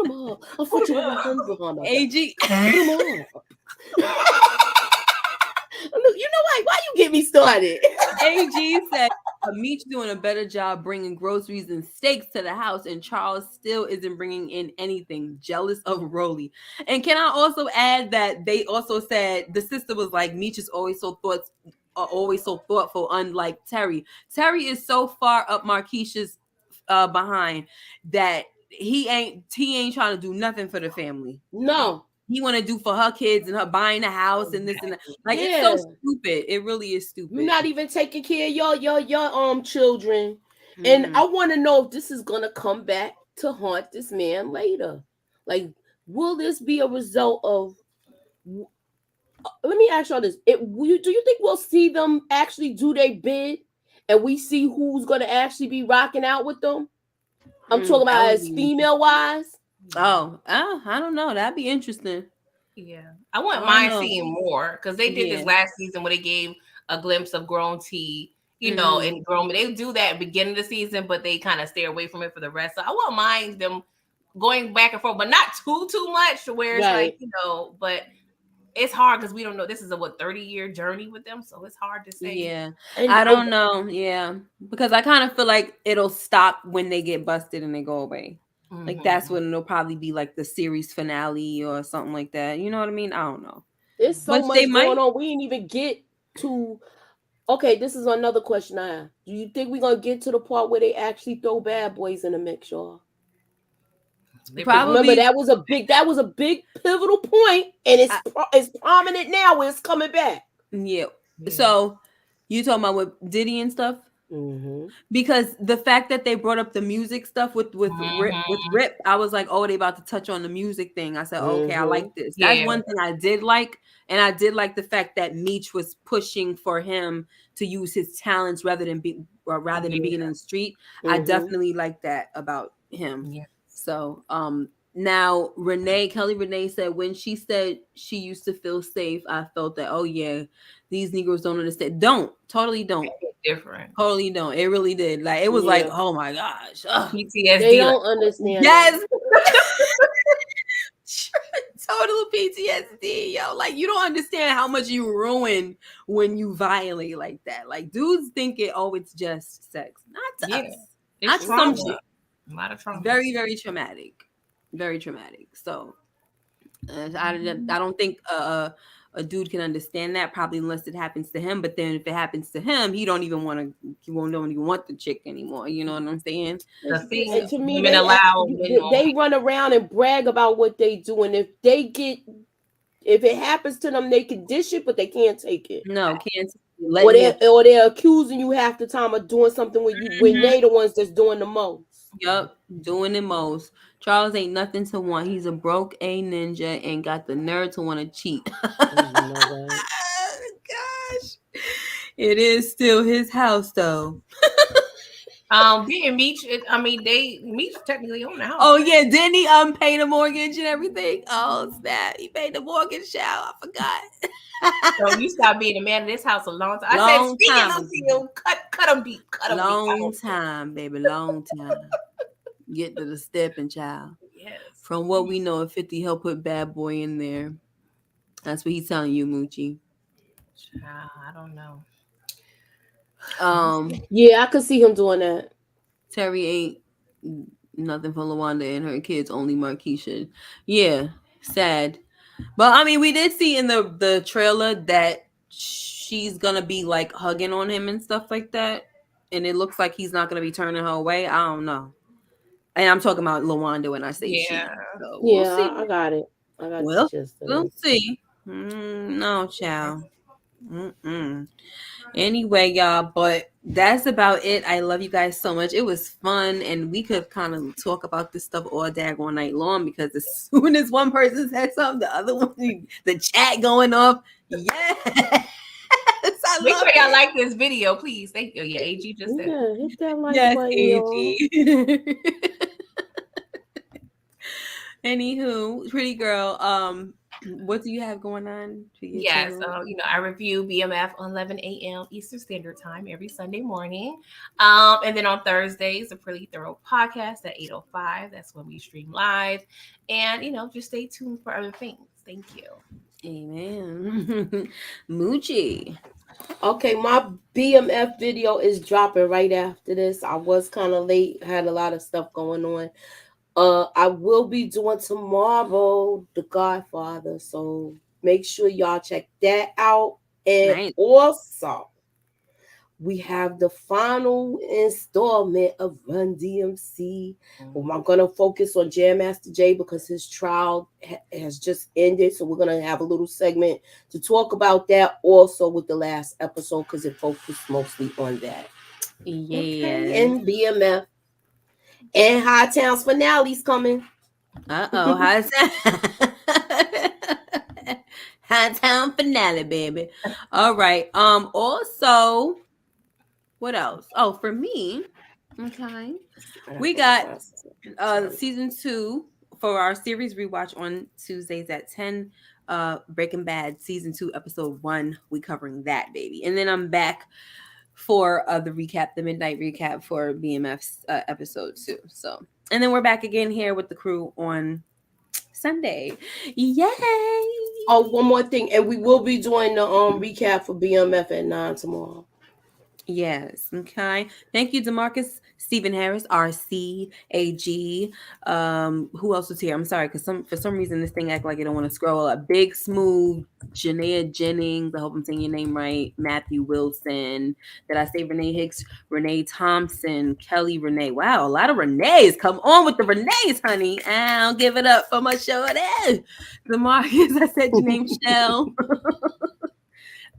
him up. I'll put you on my AG. Put him up. Look, you know what? Why you get me started? AG said Meech doing a better job bringing groceries and steaks to the house, and Charles still isn't bringing in anything. Jealous of Rolly. And can I also add that they also said the sister was like, Meech is always so thoughtful, unlike Terry. Terry is so far up Markisha's behind that he ain't trying to do nothing for the family. No. He want to do for her kids and her buying a house and this and that. Like, it's so stupid. It really is stupid. You're not even taking care of your children. Mm-hmm. And I want to know if this is gonna come back to haunt this man later. Like, will this be a result of? Let me ask y'all this: do you think we'll see them actually do their bid, and we see who's gonna actually be rocking out with them? I'm talking about as female wise. Oh, I don't know. That'd be interesting. Yeah, I wouldn't mind seeing more because they did this last season where they gave a glimpse of grown T, you know, and grown. They do that at the beginning of the season, but they kind of stay away from it for the rest. So I wouldn't mind them going back and forth, but not too much where it's like, you know, but it's hard because we don't know. This is a 30-year journey with them, so it's hard to say. Yeah, I don't know. Yeah, because I kind of feel like it'll stop when they get busted and they go away. Like that's when it'll probably be like the series finale or something like that. You know what I mean? I don't know. There's so much going on. We didn't even get to. Okay, this is another question I have. Do you think we're gonna get to the part where they actually throw Bad Boys in the mix, y'all? Probably. Remember that was a big pivotal point, and it's prominent now when it's coming back. Yeah. So you talking about with Diddy and stuff? Mm-hmm. Because the fact that they brought up the music stuff with Rip, I was like, oh, they about to touch on the music thing. I said, okay, I like this. That's one thing I did like, and I did like the fact that Meech was pushing for him to use his talents rather than being in the street. I definitely like that about him. Yeah. So, now Kelly Renee said when she said she used to feel safe, I felt that, oh yeah, these Negroes don't understand. Totally don't. Different. Totally don't. It really did. Like, it was like, oh my gosh. PTSD. They don't understand. Yes. Total PTSD, yo. Like, you don't understand how much you ruin when you violate like that. Like, dudes think it's just sex. Not to us. Not some shit. A lot of trauma. Very, very traumatic. Very traumatic. So I don't think a dude can understand that, probably unless it happens to him. But then if it happens to him, he don't even want the chick anymore. You know what I'm saying? To me, they run around and brag about what they do, and if it happens to them, they can dish it, but they can't take it. No, can't. Or they're accusing you half the time of doing something when they the ones that's doing the most. Yup, doing the most. Charles ain't nothing to want. He's a broke A ninja and got the nerve to want to cheat. Gosh, it is still his house though. Didn't Meech? Meech technically own the house. Oh yeah, didn't he pay the mortgage and everything? Oh snap, he paid the mortgage, child. I forgot. So you stopped being a man in this house a long time. I said, Long speaking time of ago. Lucille, cut him deep, cut him deep. I Long don't care. time, baby, long time. Get to the stepping, child. Yes. From what we know, if 50 helped put Bad Boy in there. That's what he's telling you, Moochie. I don't know. Yeah, I could see him doing that. Terry ain't nothing for Lawanda and her kids, only Markisha. Yeah, sad. But I mean, we did see in the trailer that she's gonna be like hugging on him and stuff like that, and it looks like he's not gonna be turning her away. I don't know. And I'm talking about Lawanda when I say she. So we'll Yeah, see. I got it. I got Well, the gist of we'll it. see. No, child. Mm-mm. Anyway, y'all, but that's about it. I love you guys so much. It was fun, and we could kind of talk about this stuff all daggone night long because as soon as one person said something, the other one, the chat going off. Yes, I Make love sure y'all it. like this video, please. Thank you. Yeah, AG just said. Yeah, hit that like Yes, button, y'all. AG. Anywho, pretty girl, what do you have going on for your Yes, channel? I review BMF on 11 a.m. Eastern Standard Time every Sunday morning. And then on Thursdays, a pretty thorough podcast at 8:05. That's when we stream live. And, just stay tuned for other things. Thank you. Amen. Moochie. Okay, my BMF video is dropping right after this. I was kind of late, had a lot of stuff going on. I will be doing tomorrow The Godfather, so make sure y'all check that out. And Nice. also, we have the final installment of Run DMC. I'm going to focus on Jam Master Jay because his trial has just ended. So we're going to have a little segment to talk about that also with the last episode because it focused mostly on that. Yeah. Okay, and BMF. And High Town's finale's coming. Uh-oh. High Town finale, baby. All right. Also, what else? Oh, for me, okay. We got season 2 for our series rewatch on Tuesdays at 10. Breaking Bad season 2 episode 1. We covering that, baby. And then I'm back for the recap, the midnight recap for BMF's episode 2. So, and then we're back again here with the crew on Sunday. Yay! Oh, one more thing, and we will be doing the recap for BMF at 9 tomorrow. Yes. Okay. Thank you, DeMarcus, Stephen Harris, RC, AG. Who else was here? I'm sorry, because for some reason this thing act like it don't want to scroll up. Big Smooth, Janaea Jennings. I hope I'm saying your name right. Matthew Wilson. Did I say Renee Hicks? Renee Thompson, Kelly Renee. Wow, a lot of Renees. Come on with the Renees, honey. I'll give it up for my show. DeMarcus, I said your name, Shell.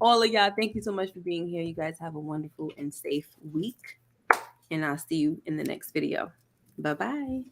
All of y'all, thank you so much for being here. You guys have a wonderful and safe week. And I'll see you in the next video. Bye-bye.